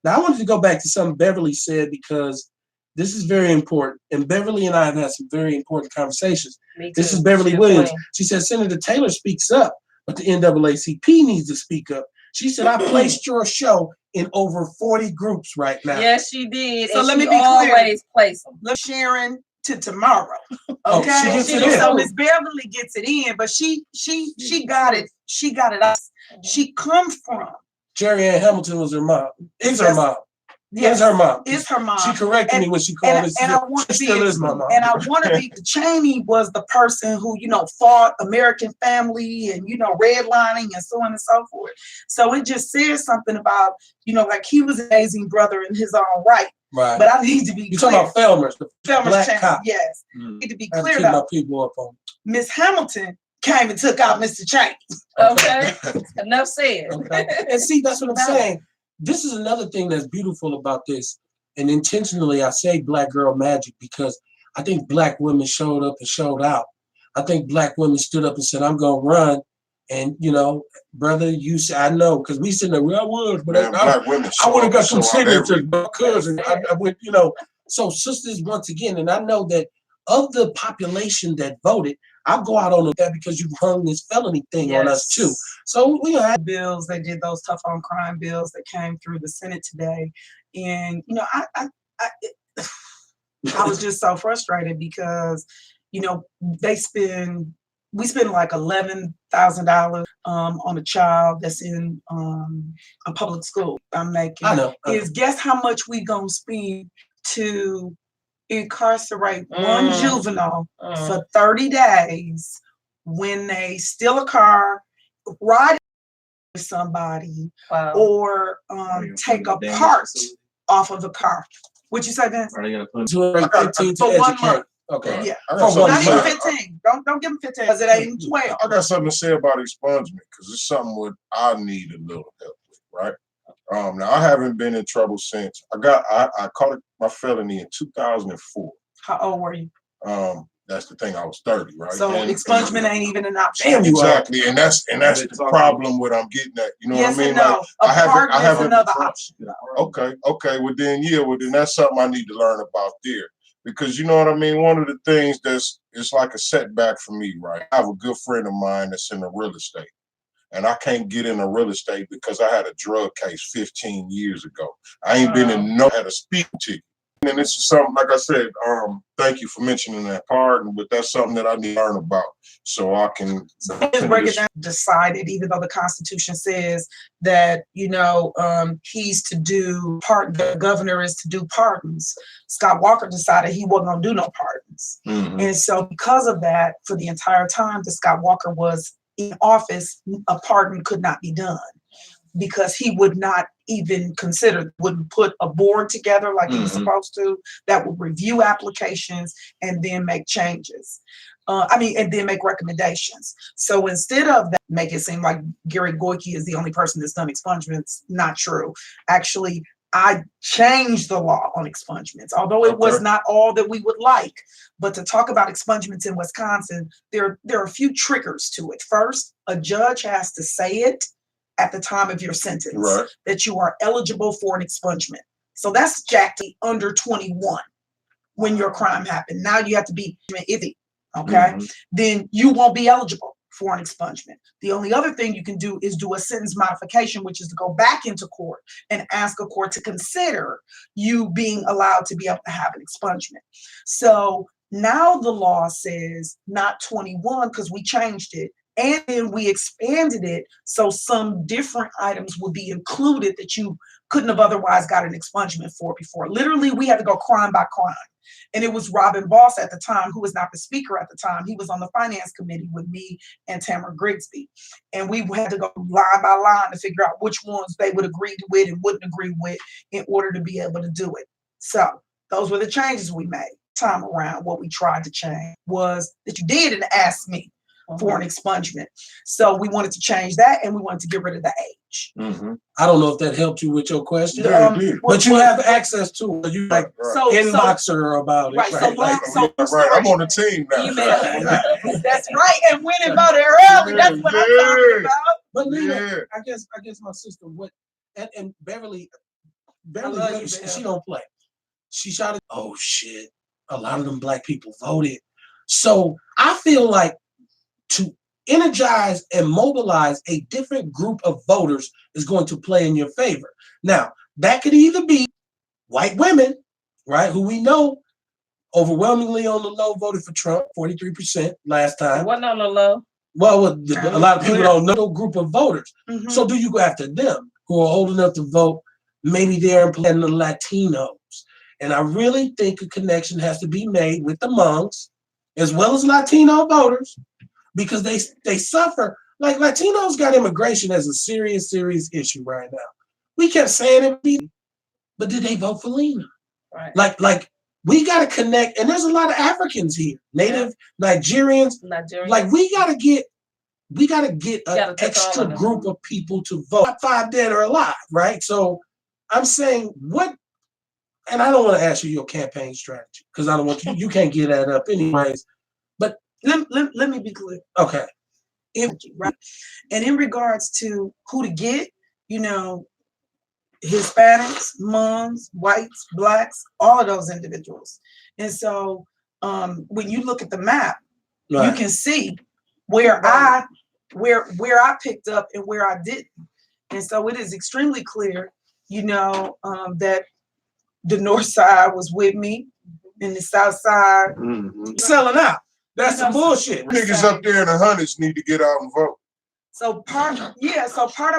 Now I wanted to go back to something Beverly said because this is very important. And Beverly and I have had some very important conversations. Me too. This is Beverly She's Williams. queen. She said Senator Taylor speaks up, but the NAACP needs to speak up. She said, I placed your show in over 40 groups right now. Yes, she did. So and let she me be clear. always place them. Let's Sharon to tomorrow. Oh, Okay. she gets it So in. Miss Beverly gets it in, but she got it. She got it out. She comes from. Jerry Ann Hamilton was her mom. Is her Yes. mom. Yes, Is her mom. Is her mom. She corrected me when she called it. And I want to She be. still is my mom. And I want to be. Cheney was the person who fought American Family and redlining and so on and so forth. So it just says something about like he was an amazing brother in his own right. Right. But I need to be You clear. talking about Felmers, the Felmers black Cheney, cop. yes. Mm. Need to be I have to clear keep my though. people up on. Miss Hamilton came and took out Mr. Cheney. Okay. Enough said. Okay. And see, that's what I'm saying. This is another thing that's beautiful about this. And intentionally, I say Black Girl Magic because I think Black women showed up and showed out. I think Black women stood up and said, I'm going to run. And, brother, you say, I know, because we sitting there, well, I was, but Man, Black women I would have got show some up every- signatures, my cousin. I went, So sisters, once again, and I know that of the population that voted, I'll go out on that because you hung this felony thing on us too. So we had Bills, they did those tough on crime bills that came through the Senate today. And, I was just so frustrated because, we spend like $11,000 on a child that's in a public school. I'm making I know. is guess how much we gonna spend to incarcerate one juvenile for 30 days when they steal a car, ride with somebody, or take a part off of the car. What'd you say, Vince? Are they gonna put 215 to For 1 educate? month. Okay. Yeah. I got For 1 Not something to even month. say. 15. Don't give them 15 because it ain't 12. I got something to say about expungement because it's something what I need a little help with, right? Now I haven't been in trouble since I caught my felony in 2004. How old were you? That's the thing. I was 30, right? So expungement ain't even an option. Damn, you are. Exactly, and that's the problem what I'm getting at. You know Yes what I mean? and no. Like, A pardon is haven't. another option. Okay. Well then that's something I need to learn about there. Because you know what I mean? One of the things it's like a setback for me, right? I have a good friend of mine that's in the real estate. And I can't get into real estate because I had a drug case 15 years ago. I ain't been had a speeding ticket. And this is something, like I said, thank you for mentioning that pardon, but that's something that I need to learn about so I can. So let's break it down. Decided, even though the Constitution says that, he's to do the governor is to do pardons. Scott Walker decided he wasn't going to do no pardons. And so because of that, for the entire time that Scott Walker was in office, a pardon could not be done because he would not even wouldn't put a board together like he was supposed to that would review applications and then make changes. And then make recommendations. So instead of that, make it seem like Gary Goyke is the only person that's done expungements. Not true. Actually, I changed the law on expungements, although it was not all that we would like. But to talk about expungements in Wisconsin, there are a few triggers to it. First, a judge has to say it at the time of your sentence that you are eligible for an expungement. So that's jacked under 21 when your crime happened. Now you have to be iffy, okay? Then you won't be eligible for an expungement. The only other thing you can do is do a sentence modification, which is to go back into court and ask a court to consider you being allowed to be able to have an expungement. So now the law says not 21 because we changed it. And then we expanded it so some different items would be included that you couldn't have otherwise got an expungement for before. Literally, we had to go crime by crime. And it was Robin Boss at the time, who was not the speaker at the time. He was on the finance committee with me and Tamara Grigsby. And we had to go line by line to figure out which ones they would agree with and wouldn't agree with in order to be able to do it. So those were the changes we made. Time around, what we tried to change was that you didn't ask me for an expungement. So we wanted to change that and we wanted to get rid of the age. I don't know if that helped you with your question, but you have access to it. You inbox her about it. Right. I'm on the team now. Email. That's right. And went and voted early. That's what I'm talking about. But Lena, I guess my sister and Beverly she don't play. She shot it. Oh shit. A lot of them black people voted. So I feel like to energize and mobilize a different group of voters is going to play in your favor. Now, that could either be white women, right, who we know overwhelmingly on the low voted for Trump, 43% last time. It wasn't on the low. Well, a lot of people don't know no group of voters. So do you go after them who are old enough to vote? Maybe they're implanting the Latinos. And I really think a connection has to be made with the Hmongs as well as Latino voters, because they suffer. Like Latinos got immigration as a serious issue right now. We kept saying it, but did they vote for Lena? Right. Like we got to connect, and there's a lot of Africans here, native Nigerians. Like we got to get an extra group of people to vote. 5 dead or alive, right? So I'm saying what, and I don't want to ask you your campaign strategy because I don't want you can't get that up anyways. But let me be clear. Okay. Right. And in regards to who to get, Hispanics, Hmong's, whites, blacks, all of those individuals. And so when you look at the map, you can see where I picked up and where I didn't. And so it is extremely clear, that the North Side was with me in the South Side Selling out. That's some bullshit. Niggas up there in the hundreds need to get out and vote. So part of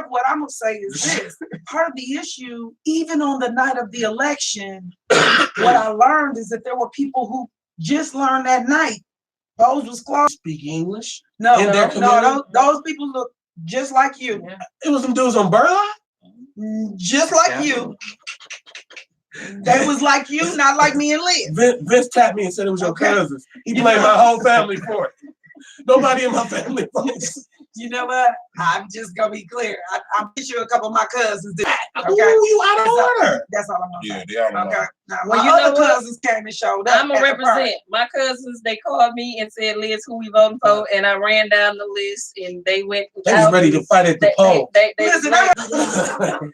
what I'm gonna say is this. Part of the issue, even on the night of the election, what I learned is that there were people who just learned that night. Polls was closed. Speak English. No, in their community? those people look just like you. Yeah. It was some dudes on Burlock. Just like you. They was like you, not like me and Liz. Vince tapped me and said it was your Okay. cousins. He blamed my whole family for it. Nobody in my family votes. You know what? I'm just gonna be clear. I'm pretty sure a couple of my cousins did. Okay, Ooh, you out of That's all- order. that's all I'm gonna Yeah, say. they out of Okay. line. Now, Well, my you know other what? cousins came and showed up. I'm gonna at the party. represent my cousins. They called me and said, "Liz, who we voting for?" And I ran down the list, and they went. They was out. ready to fight at the They poll. Listen,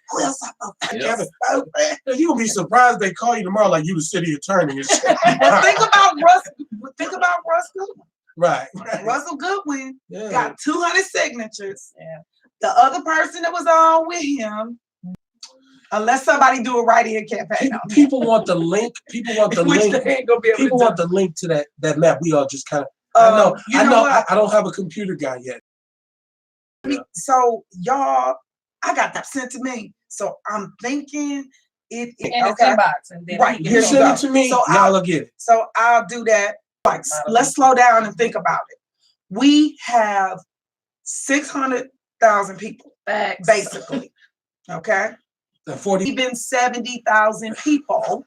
who else I vote for? Yep. You gonna be surprised they call you tomorrow like you the city attorney and shit. Well, think about Russ Goodwin. Right. Russell Goodwin Yeah. got 200 signatures. Yeah. The other person that was on with him, unless somebody do a write-in campaign on him, People want the link. People want the which link. they ain't gonna be able People to want do. the link to that map. We all just kind of. I know. You I know. what? I don't have a computer guy yet. So y'all, I got that sent to me. So I'm thinking in the okay. inbox, and then Right. we You can Here go. send it to me. So Y'all will get it. So I'll do that. Like, let's slow down and think about it. We have 600,000 people, Facts. basically. Okay. The 40. Even 70,000 people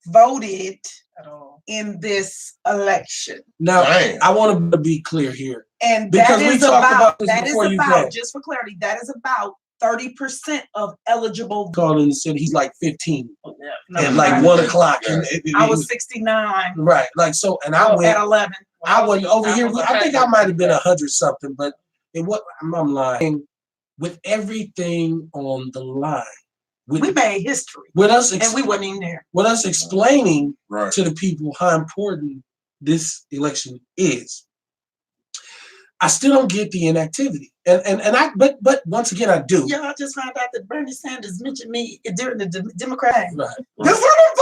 voted At all. in this election. Now, Damn. I want to be clear here. And Because that we is talked about, about this before you came. just for clarity, that is about 30% of eligible. Called in the city. He's like 15 Yeah. at like right. 1 o'clock. Yeah. And I was 69 right. Like so, and I at went. 11. I went over here. was I think I 100. might have been 100 something, but it was. I'm lying. With everything on the line, with We made history, with us, and we wasn't even there. with us explaining Right. to the people how important this election is. I still don't get the inactivity, and I but once again I do. Y'all just found out that Bernie Sanders mentioned me during the Democrat. Right. That's what I'm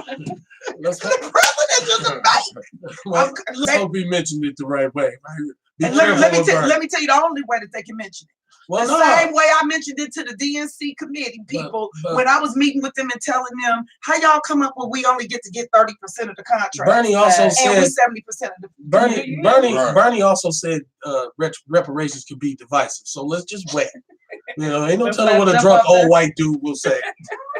talking about. Let's, The presidential debate. well, let's hope he mentioned it the right way. Right? Be And careful with Bernie. let me tell you the only way that they can mention it. Well, The no. same way I mentioned it to the DNC committee people but- when I was meeting with them and telling them how y'all come up with we only get to get 30% of the contract. Bernie also and we said 70% of the Bernie Right. Bernie also said reparations could be divisive. So let's just wait. You know, ain't no Let's telling what a jump drunk up there. old white dude will say.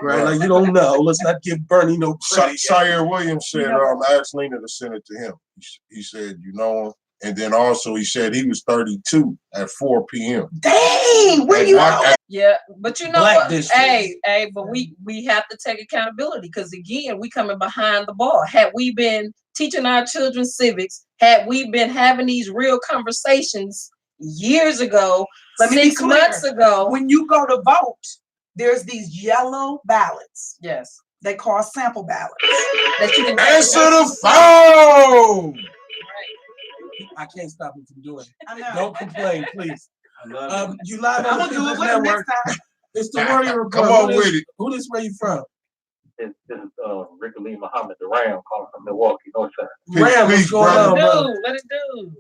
Right? Like you don't know. Let's not give Bernie no credit. Sire Williams said, You asked Lena to send it to him. He said, you know him. And then also he said he was 32 at 4 p.m. Dang, where And you I- at? Yeah, but you know Black what? district. Hey, but we have to take accountability because again, we coming behind the ball. Had we been teaching our children civics, had we been having these real conversations years ago, Let me be 6 clear. months ago. When you go to vote, there's these yellow ballots. Yes, They call sample ballots. that you can Answer the phone. I can't stop him from doing it. I know. Don't complain, please. I love it. You live I'm on the gonna do it Business with him Network. next time. It's the Warrior Report. Come on Who with this- it. Who this? Where you from? This is Rick Lee Muhammad, the Ram, calling from Milwaukee, North Side. Ram, what's peace, going brother. on, brother? Let it do.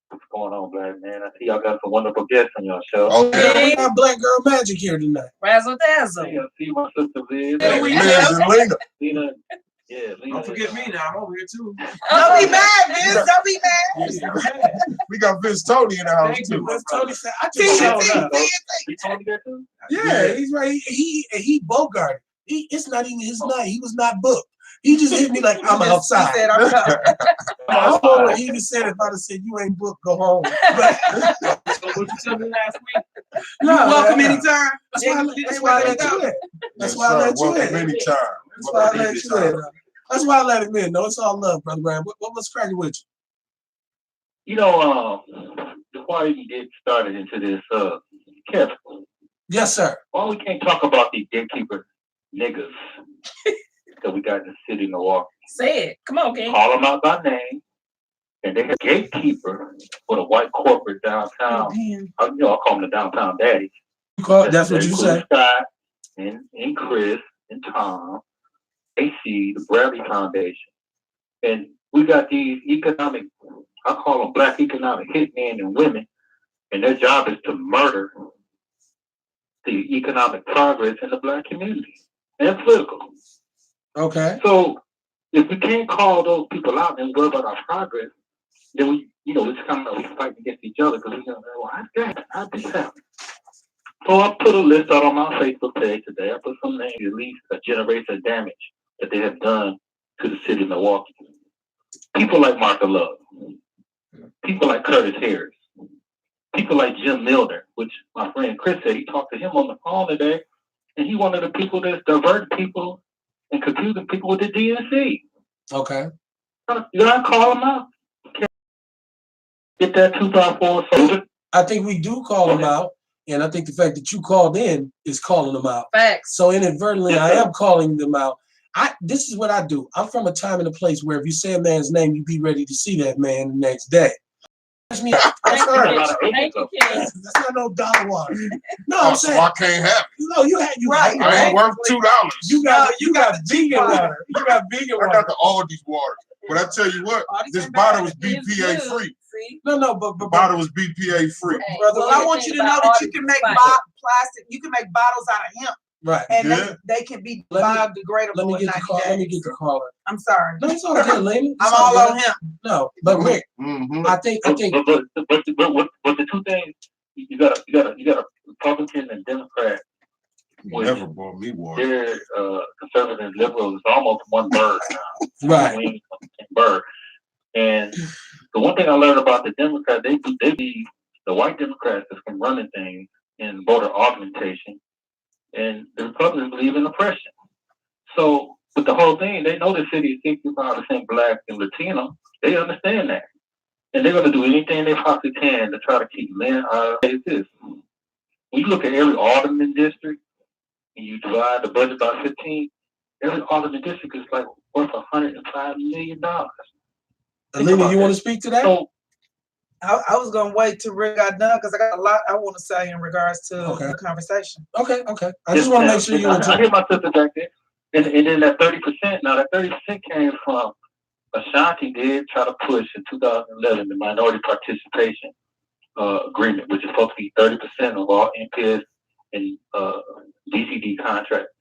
What's going on, Black man? I see y'all got some wonderful guests on your show. Oh, yeah. We got Black Girl Magic here tonight. Razzle dazzle. Hey, I see my sister Liz. Yeah, we Liz and Lena. Lena. Yeah, Lena. Don't forget me now. I'm over here too. Don't be mad, Vince. Don't be mad. We got Vince Tony in the house Thank you. too. That's Tony said. I just showed up. You told me that too? Yeah, he's right. He Bogart. It's not even his night. He was not booked. He just hit me like I'm He outside. said, I'm coming. I don't know what he just said. If I'd have said you ain't booked, go home. But, So what you told me last week? You welcome anytime. That's why I let you in. That's why I let you Welcome in. anytime. That's why I let you in. That's why I let him in. No, it's all love, brother Brian. What's cracking with you? You know, before you get started into this, Kevin, Yes, sir. why we can't talk about these gatekeeper niggas that we got in the city of Milwaukee? Say it. Come on, King. Call them out by name, and they're a gatekeeper for the white corporate downtown. I call them the downtown daddies. That's what you say. Scott and Chris and Tom. AC, the Bradley Foundation, and we got these economic, I call them black economic hitmen and women, and their job is to murder the economic progress in the black community and political. Okay. So if we can't call those people out and worry about our progress, then we, it's kind of we fighting against each other because we're going, well, how'd this happen? So I put a list out on my Facebook page today. I put some names, at least a generation of damage that they have done to the city of Milwaukee. People like Martha Love, people like Curtis Harris, people like Jim Milner, which my friend Chris said he talked to him on the phone today, and he one of the people that's diverting people and confusing people with the DNC. Okay. You gotta call them out. Get that 2x4 soldier. I think we do call them out, and I think the fact that you called in is calling them out. Facts. So inadvertently, I am calling them out. This is what I do. I'm from a time and a place where if you say a man's name, you be ready to see that man the next day. I'm sorry. Thank you, Ken. That's not no dollar water. No, Oh, I'm so saying. I can't have it. No, you Right. I ain't worth $2. You got vegan water. You got vegan I water. got the Aldi's water. But I tell you what, this bottle was BPA free. See? No, but The bottle was BPA free. Hey, Brother, Well, I want you to know that you can make plastic. You can make bottles out of hemp, right. and Yeah. they can be Let biodegradable me in get the 90 call. days. Let me get the caller. I'm sorry. No, it's all good, lady. I'm all on hemp. No, but Rick, Mm-hmm. I think. But the two things you got a Republican and Democrat. Never bought me water. They're conservative and liberals. It's almost one bird now. Right. Wing, bird. And the one thing I learned about the Democrats, they be the white Democrats that's been running things in voter augmentation, and the Republicans believe in oppression. So with the whole thing, they know the city is 65% black and Latino. They understand that, and they're going to do anything they possibly can to try to keep men out of this. When you look at every alderman district and you divide the budget by 15, every alderman district is like worth $105 million. Alina, you want to speak to that? So, I was gonna wait till Rick got done because I got a lot I want to say in regards to Okay. the conversation. Okay. I just want to make sure you I enjoy. hear my sister back there. And then that 30%, now that 30% came from Ashanti did try to push in 2011 the minority participation agreement, which is supposed to be 30% of all MPS and DCD contracts.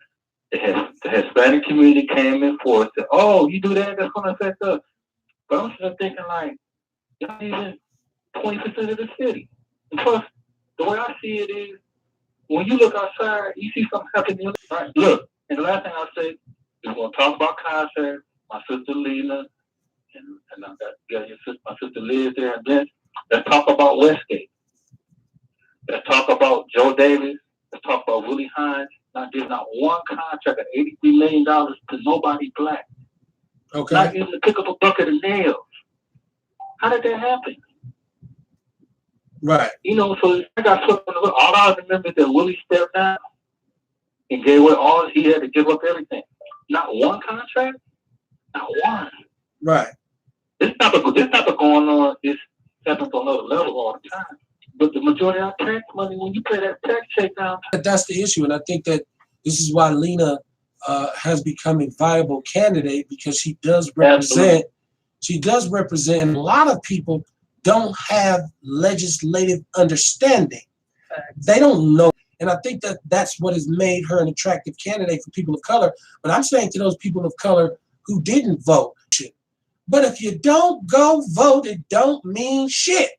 The Hispanic community came in for it, said, oh, you do that, that's going to affect us. But I'm just thinking like, y'all even 20% of the city. And plus, the way I see it is, when you look outside, you see something happening. Right? Look, and the last thing I'll say is we're going to talk about contracts. My sister Lena, and I got my sister Liz there, and then let's talk about Westgate. Let's talk about Joe Davis. Let's talk about Willie Hines. Now, there's not one contract of $83 million to nobody black. Okay. Not even to pick up a bucket of nails. How did that happen? Right. So I got put on the look. All I remember is that Willie stepped down and gave away all he had to give up everything. Not one contract, not one. Right. This type of going on. This happens on another level all the time. But the majority of our tax money, when you pay that tax check down, That's the issue, and I think that this is why Lena has become a viable candidate because she does represent. Absolutely. She does represent, and a lot of people don't have legislative understanding. They don't know, and I think that that's what has made her an attractive candidate for people of color. But I'm saying to those people of color who didn't vote, but if you don't go vote, it don't mean shit.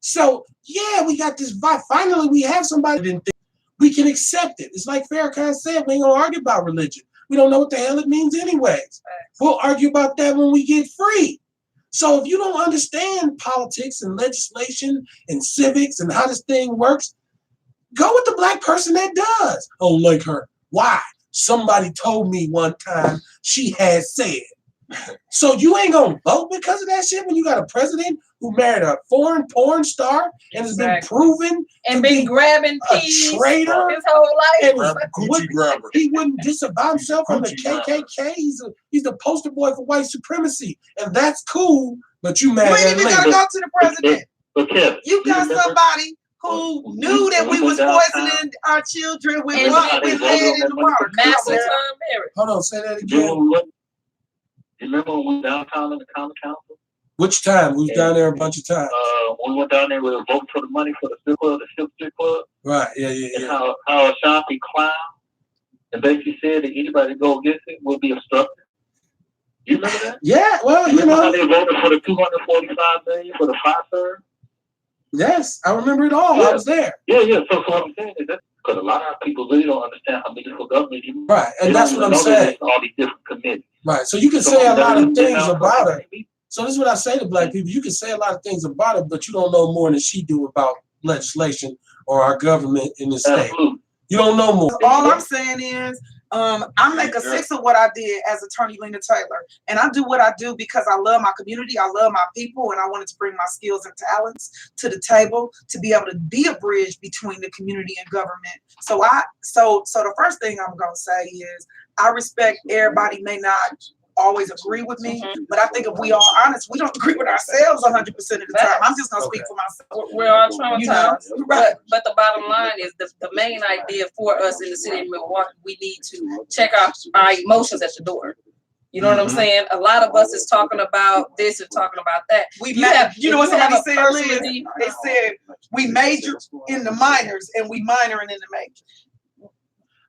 So yeah, we got this. Finally, we have somebody that didn't think we can accept it. It's like Farrakhan said, we ain't gonna argue about religion. We don't know what the hell it means anyways. We'll argue about that when we get free. So if you don't understand politics and legislation and civics and how this thing works, go with the black person that does. Oh, like her. Why? Somebody told me one time she had said. So you ain't gonna vote because of that shit when you got a president who married a foreign porn star and has been proven and to been be grabbing a peas traitor his whole and life. Gucci grabber. he wouldn't disavow himself from the Gucci grabber. KKK. He's the poster boy for white supremacy, and that's cool. But you mad You at ain't even gotta Lena. go to the president. but Kevin, You got remember somebody who knew that we was poisoning our children with And lead in the water. Come Master on, man. Tom Barrett. Hold on, say that You again. remember when we went downtown in the common council? Which time? We was down there a bunch of times. When we went down there, we were voting for the money for the strip club, the strip club. Right, yeah, And yeah. how Ashanti clown and basically said that anybody go against it will be obstructed. You remember that? Yeah, well, you Remember how know. they voted for the $245 million for the fire? Yes, I remember it all. I was there. Yeah. So what I'm saying is that because a lot of people really don't understand how municipal government is. Right, and that's what I'm saying. All these different committees. Right, so you can say a lot of things about her. So this is what I say to black people. You can say a lot of things about it, but you don't know more than she do about legislation or our government in the state. Absolutely. You don't know more. All I'm saying is, I make a six of what I did as Attorney Lena Taylor. And I do what I do because I love my community, I love my people, and I wanted to bring my skills and talents to the table to be able to be a bridge between the community and government. So the first thing I'm gonna say is I respect everybody may not always agree with me, but I think if we are honest, we don't agree with ourselves 100% of the time. I'm just gonna speak for myself. We're all traumatized. You know? Right. But the bottom line is the main idea for us in the city of Milwaukee, we need to check our emotions at the door. You know what I'm saying? A lot of us is talking about this and talking about that. You know what somebody said, Liz? personally- They said we major in the minors and we minoring in the major.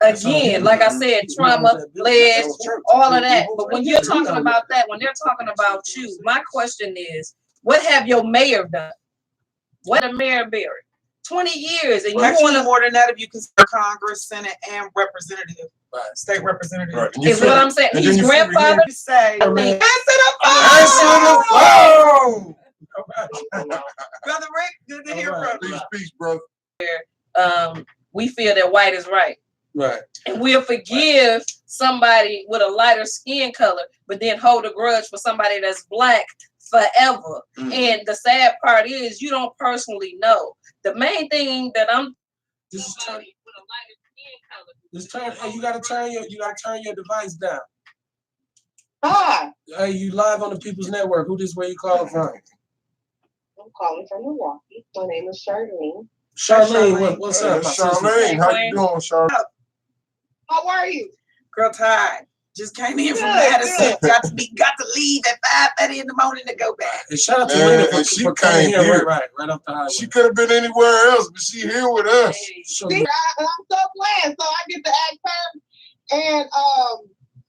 Again, like I said, trauma, ledge, all of that. But when you're talking about that, when they're talking about you, my question is, what have your mayor done? What a mayor Barrett? 20 years, and you Actually, want to more than that if you consider Congress, Senate, and representative, state representative. Right. is what I'm saying. And then He's you grandfather. You say, Oh, man. Oh! Brother Rick, good to hear from you. Peace, brother. We feel that white is right. Right. And we'll forgive somebody with a lighter skin color, but then hold a grudge for somebody that's black forever. And the sad part is you don't personally know. The main thing that I'm This is turn. with a lighter skin color. This turn. Hey, you gotta turn your device down. Hi, Hey, you live on the People's Network. Who this? Where you calling from? I'm calling from Milwaukee. My name is Charlene. Charlene. What's Hey, up, my sister? Charlene, how you doing, Charlene? How are you? Girl, tired. Just came in from Good, Madison. Got to leave at 5:30 in the morning to go back. And shout out to Man, Lena and she for coming came here. here. Right off the highway. She could have been anywhere else, but she here with us. So, See, I'm so glad. So I get to ask her, and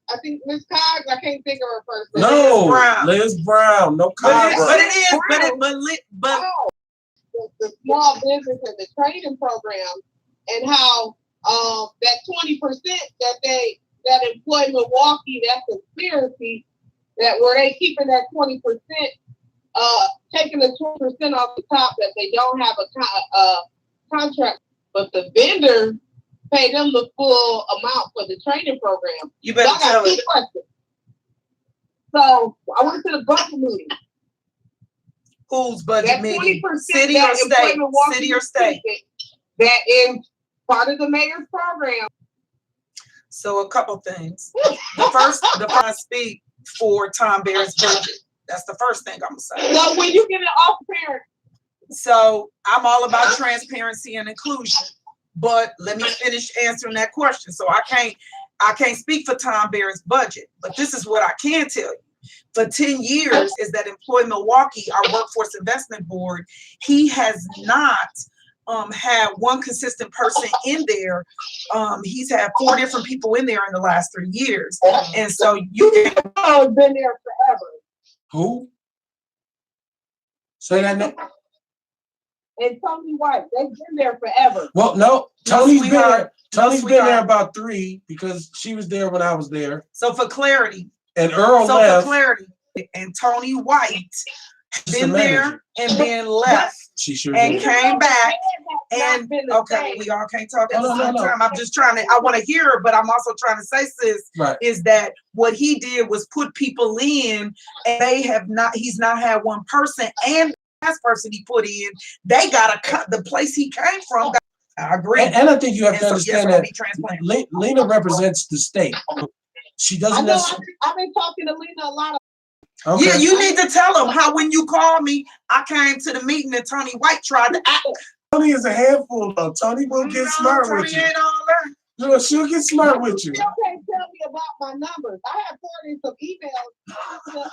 I think Miss Coggs. I can't think of her first name. no, Brown. Liz Brown. No But Coggs. it is, but Oh, the small business and the training program, and how that 20% that employ Milwaukee, that conspiracy, that where they keeping that 20%, taking the 20% off the top that they don't have a contract, but the vendor pay them the full amount for the training program. you So better I tell got two it. questions. So I went to the budget meeting. Whose budget That meeting? 20% City or that state? employ Milwaukee City or state? That is part of the mayor's program. So a couple things. The first I speak for Tom Barrett's budget. That's the first thing I'm gonna say. So when you get an off parent, So I'm all about transparency and inclusion. But let me finish answering that question. So I can't speak for Tom Barrett's budget, but this is what I can tell you. For 10 years is that Employ Milwaukee, our workforce investment board, he has not had one consistent person in there. He's had 4 different people in there in the last 3 years. And so you can has been there forever. Who? Say that name. And Tony White, they've been there forever. Well, no, Tony's been sweetheart. there. Tony's been sweetheart. there about 3 because she was there when I was there. So for clarity, And Earl so left. for clarity, and Tony White She's the been there and then left She sure and did. came back. Has And not been the okay, same. we all can't talk at No, the no, same no. time. I'm just trying to, I want to hear her, but I'm also trying to say, sis, Right. is that what he did was put people in and he's not had one person, and the last person he put in, they got to cut the place he came from. I agree. And I think you have And to so, yes, understand I'll that be transparent. Lena represents the state. She I doesn't know. necessarily. I've been talking to Lena a lot. Okay. Yeah, you need to tell them how when you called me, I came to the meeting and Tony White tried to act. Tony is a handful though. Tony will get smart Tony with you. ain't all that. No, she'll get smart with you. You can't tell me about my numbers. I have forwarded some emails to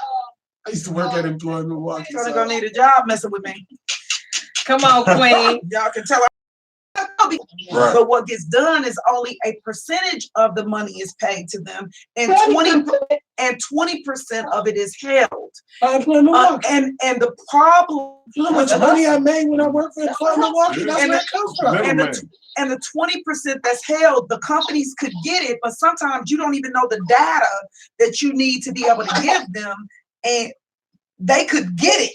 I used to work at Employment Milwaukee. You're gonna need a job messing with me. Come on, Queen. Y'all can tell her. Right. But what gets done is only a percentage of the money is paid to them, and 20% of it is held. Employment Milwaukee. And the problem You know how much money I made when I worked for Employment Milwaukee? That's And where it comes from. Middleman. and the 20% that's held, the companies could get it, but sometimes you don't even know the data that you need to be able to give them, and they could get it.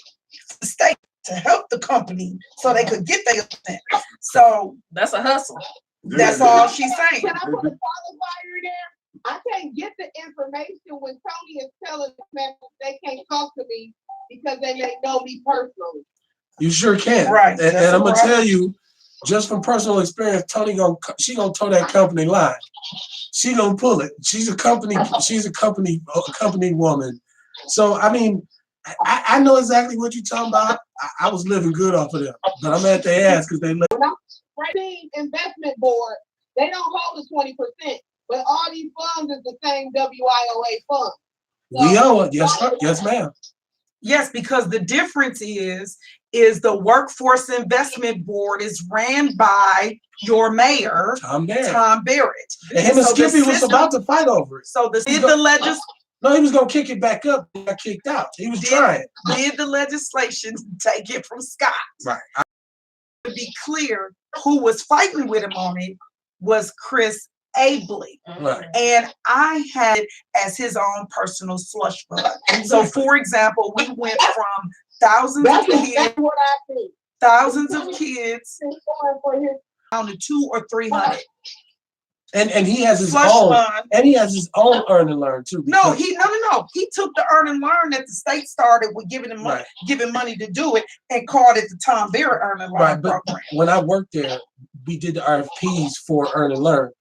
The state to help the company so they could get their percent. So That's a hustle. that's all she's saying. Can I put a qualifier there? I can't get the information when Tony is telling them they can't talk to me because they may know me personally. You sure can. Right. And That's I'm the gonna problem. tell you, just from personal experience, Tony she gonna toe that company line. She gonna pull it. She's a company woman. So I mean, I know exactly what you're talking about. I was living good off of them, but I'm at their ass because they look. Right. Investment board, they don't hold the 20%, but all these funds is the same WIOA fund. We owe it. Yes, sir. Yes, ma'am. Yes, because the difference is the Workforce Investment Board is ran by your mayor, Tom Barrett. Tom Barrett. And him and So the Skippy was system- about to fight over it. So the No, he was gonna kick it back up. He got kicked out. He was trying. did the legislation take it from Scott. Right. To be clear, who was fighting with him on it was Chris Abley. Right. And I had it as his own personal slush fund. So for example, we went from thousands of That's kids exactly what I think. For his down to 200 or 300. And he has his Slush own. fund. And he has his own earn and learn too. No, because- he took the earn and learn that the state started with giving him money, Right. giving money to do it, and called it the Tom Barrett Earn and Learn Right, but program. when I worked there, we did the RFPs for Earn and Learn.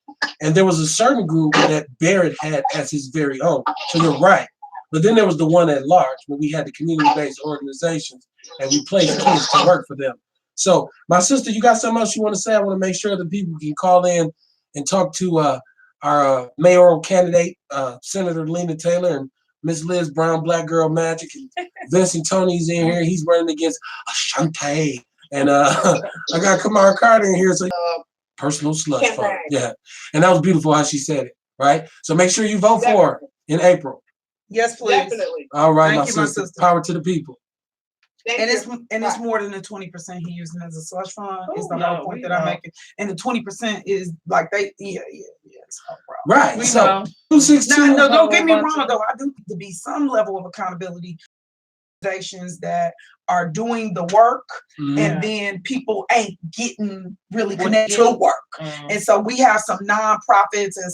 And there was a certain group that Barrett had as his very own. So you're right. But then there was the one at large when we had the community-based organizations and we placed kids to work for them. So my sister, you got something else you want to say? I want to make sure that people can call in and talk to our mayoral candidate, Senator Lena Taylor and Miss Liz Brown, Black Girl Magic, and Vincent Tony's in here. He's running against Ashanti. And I got Kamara Carter in here. So personal slush fund. Yeah. And that was beautiful how she said it, right? So make sure you vote for her in April. Yes, please. definitely. All right, Thank my you, my sister. sister. Power to the people. Thank And you. it's more than the 20% he using as a slush fund. Is the Oh, whole no, point we that I'm know. making. And the 20% is like it's no problem. Right. We So know. 262. No, don't get me Whole bunch wrong of- though. I do need to be some level of accountability. Organizations that are doing the work, Mhm. and then people ain't getting really What connected you- to work. Mhm. And so we have some nonprofits and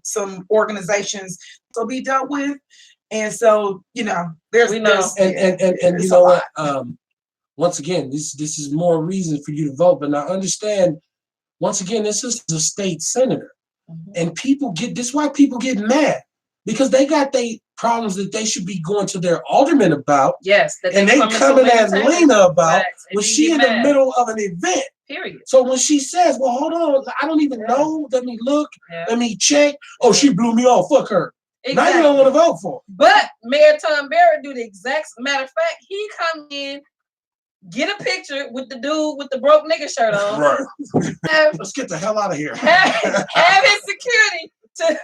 some organizations to be dealt with. And so, there's We know. And it's you a know lot. what? Once again, this is more reason for you to vote. But now understand, once again, this is a state senator. Mhm. And people get this is why people get mad. Because they got their problems that they should be going to their alderman about. Yes. that And they coming to coming Lena at Taylor. Lena about Facts. And when then she get in the mad. middle of an event. Period. So when she says, well, hold on, I don't even Yeah. know. Let me look. Yeah. Let me check. Oh, she blew me off. Fuck her. Now you Exactly. don't want to vote for her. But Mayor Tom Barrett do the exact matter of fact, he come in, get a picture with the dude with the broke nigga shirt on, Right. have, Let's get the hell out of here. have his security to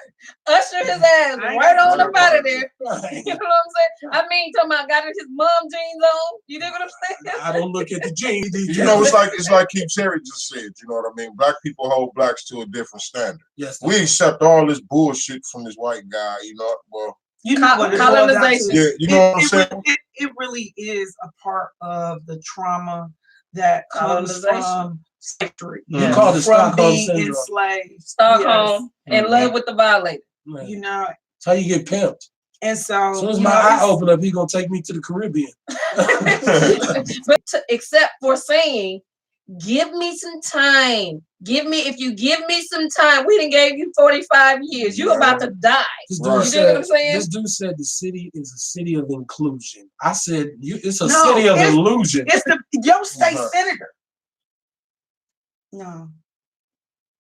usher his ass right on up out of there. Right. You know what I'm saying? I mean, talking about got his mom jeans on. You dig what I'm saying? I don't look at the jeans. You know, it's like Keith Cherry just said. You know what I mean? Black people hold blacks to a different standard. Yes. We accept all this bullshit from this white guy. You know, well, You know what it boils down to. Colonization. yeah. You know what I'm saying? It really is a part of the trauma that comes Colonization. from slavery. You Yeah. call it From Stockholm being syndrome. enslaved. Stockholm, Yes. in love with the violator. Right. You know, That's how you get pimped. and so As soon as you my know, eye it's- open up, he gonna take me to the Caribbean. But except for saying, give me some time. If you give me some time, we done gave you 45 years. You about to die. This Right. dude You dig what I'm said. saying? This dude said the city is a city of inclusion. I said it's a No, city of it's- illusion. It's your state Right. senator. No.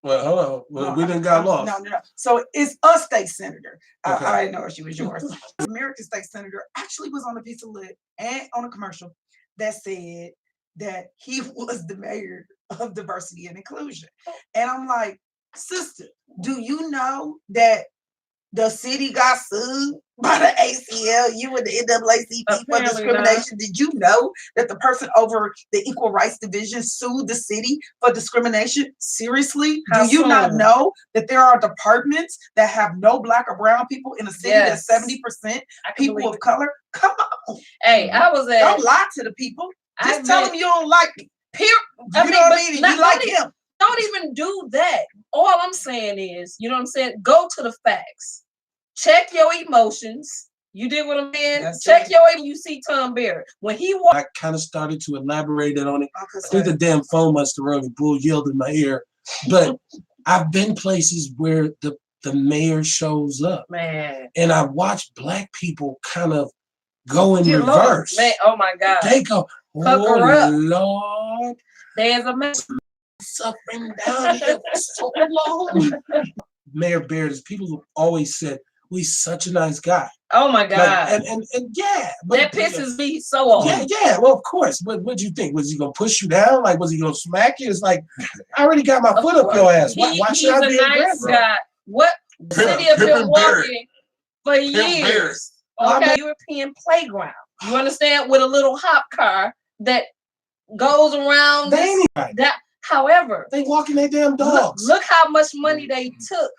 Well, hold on. Well, we done got lost. No. So it's a state senator. Okay. I didn't know she was yours. American state senator actually was on a piece of lit and on a commercial that said that he was the mayor of diversity and inclusion. And I'm like, sister, do you know that the city got sued by the ACLU and the NAACP for discrimination? Did you know that the person over the Equal Rights Division sued the city for discrimination? Seriously? How Do you not soon? know that there are departments that have no Black or brown people in a city Yes. that's 70% I can people believe of it. color? Come on. Hey, I was at. Don't lie to the people. Just tell them you don't like me. Period. You know what I mean? And you like him. Don't even do that. All I'm saying is, you know what I'm saying? Go to the facts. Check your emotions. You did what I'm saying? That's Check it. your you see Tom Barrett. When he walked, I kind of started to elaborate on it. I think the damn phone must have rung a bull yelled in my ear. But I've been places where the mayor shows up. man. And I watched Black people kind of go in Get lost, reverse. man. Oh my God. They go, Pucker up. Lord, There's a man. suffering down here for so long. Mayor Barrett, as people have always said, well, he's such a nice guy. Oh my Like, God. and yeah. That pisses me so off. Yeah, well, of course. What'd you think? Was he gonna push you down? Like, was he gonna smack you? It's like, I already got my foot up your ass. Why He's should I a be nice aggressive? guy. What city of Pimpin' Milwaukee for Barrett. years? Oh, Okay, European playground. You understand? With a little hop car that goes around. They ain't right. That, however, They walking their damn dogs. look how much money they took.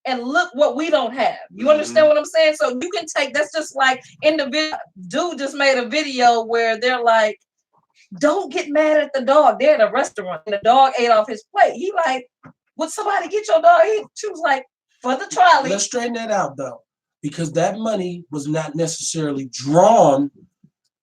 And look what we don't have. You understand what I'm saying? So you can take, that's just like individual. Dude just made a video where they're like, don't get mad at the dog. They're at a restaurant and the dog ate off his plate. He like, would somebody get your dog? She was like, for the trolley. Let's straighten that out though, because that money was not necessarily drawn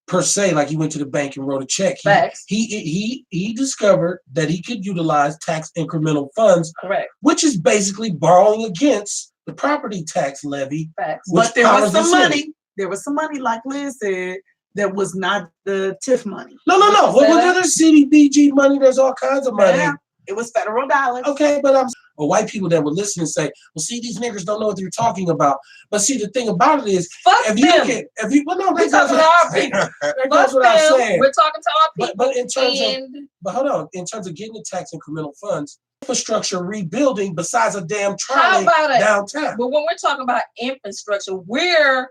per se, like he went to the bank and wrote a check. Facts. He discovered that he could utilize tax incremental funds, Correct. which is basically borrowing against the property tax levy. Facts. which But there was powers the some city. money. There was some money, like Lynn said, that was not the TIF money. No. What was that? other CDBG money? There's all kinds of money. Yeah, it was federal dollars. Okay, but white people that would listen and say, well, see, these niggers don't know what they're talking about. But see, the thing about it is, Fuck if them. well, no, We're that goes talking to without our people. that Fuck goes without them. saying. We're talking to our people. But in terms of, and but hold on, in terms of getting the tax incremental funds, infrastructure rebuilding besides a damn how trolley about it? downtown. But when we're talking about infrastructure, we're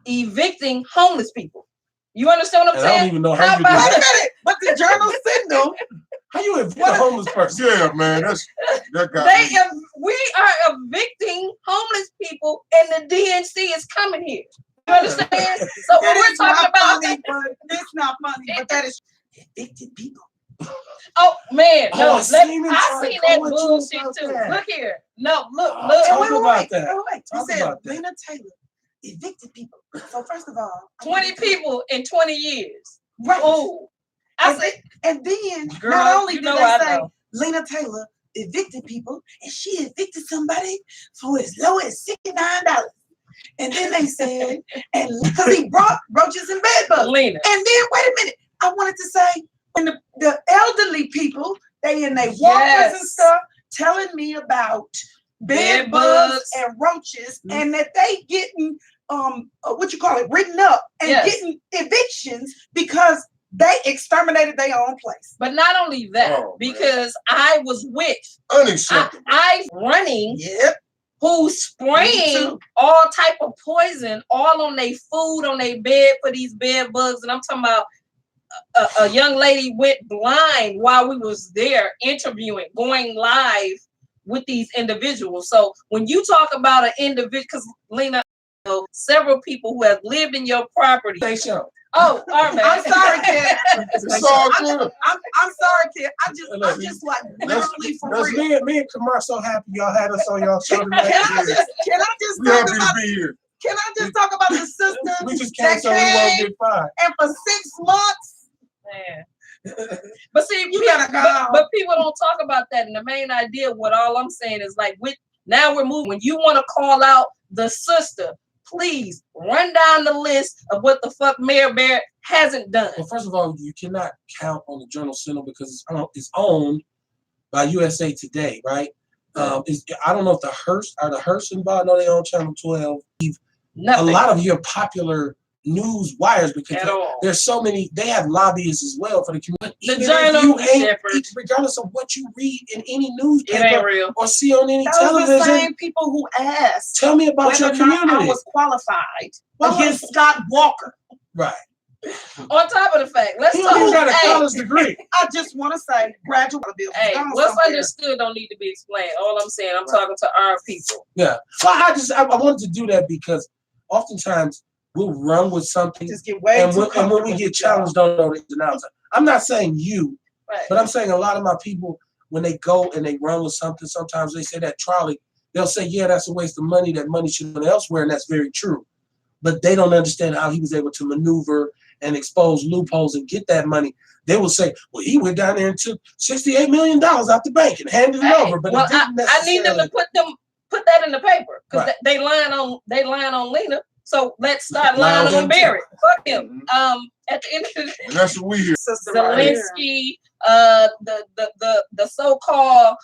evicting homeless people. You understand what I'm And I don't saying? even know How how you do about Wait a that. minute, but the Journal Sentinel, How you evict a homeless person? Yeah, man, that got me. We are evicting homeless people, and the DNC is coming here. You understand? So when that we're is talking not about, funny, but it's not funny, but that is evicted people. oh man, Oh, no, I seen him I try to seen that go at you bullshit about too. that. Look here, no, look. Talk And about that. wait. You Talk said about that. Lena Taylor evicted people. So first of all, 20 people in 20 years. right? Oh, I said, And then girl, not only you did know they I say know. Lena Taylor evicted people, and she evicted somebody for as low as $69. And then they said, and because he brought roaches and bed bugs. Lena. And then wait a minute, I wanted to say when the elderly people, they in their walkers and Yes. stuff, telling me about bed Bed bugs bugs. and roaches, Mhm. and that they getting written up and Yes. getting evictions because they exterminated their own place. But not only that, Oh, man. because I was with Unacceptable. I running Yep. who's Me spraying too. all type of poison all on their food, on their bed for these bed bugs. And I'm talking about a young lady went blind while we was there interviewing, going live with these individuals. So when you talk about an individual, because Lena, you know, several people who have lived in your property. They show. Oh, all right, man. I'm sorry, kid. It's all good. I'm sorry, kid. I'm just like literally for that's real. Me and Kamar so happy y'all had us on y'all show Can I tonight. just We talk happy to about be here. can I just talk about the sister We just came that so we won't came get fined. and for 6 months Man. But see, You gotta go. but people don't talk about that. And the main idea, what all I'm saying is like, now we're moving. When you want to call out the sister, please run down the list of what the fuck Mayor Barrett hasn't done. Well, first of all, you cannot count on the Journal Sentinel because it's owned by USA Today, right? I don't know if the Hearst involved. I know they on Channel 12. Nothing. A lot of your popular news wires, because there's so many. They have lobbyists as well for the community. The Journal, regardless of what you read in any newspaper it ain't real. or see on any Those television. the same people who asked. Tell me about your community. I was qualified against Scott Walker. Right. On top of the fact, let's He talk. don't got a college degree. I just want to say, graduate bills. Hey, what's understood don't need to be explained. All I'm saying, I'm talking to our people. Yeah. Well, I wanted to do that because oftentimes we'll run with something, just get way and when we get challenged, don't know the ins and outs. I'm not saying you, right, but I'm saying a lot of my people, when they go and they run with something, sometimes they say that trolley, they'll say, yeah, that's a waste of money. That money should go elsewhere, and that's very true. But they don't understand how he was able to maneuver and expose loopholes and get that money. They will say, well, he went down there and took $68 million out the bank and handed it over. But I need them to put that in the paper, because they lying on Lena. So let's start lying on Barrett. Fuck him. At the end of the day, and that's what we hear. Zelensky, the so-called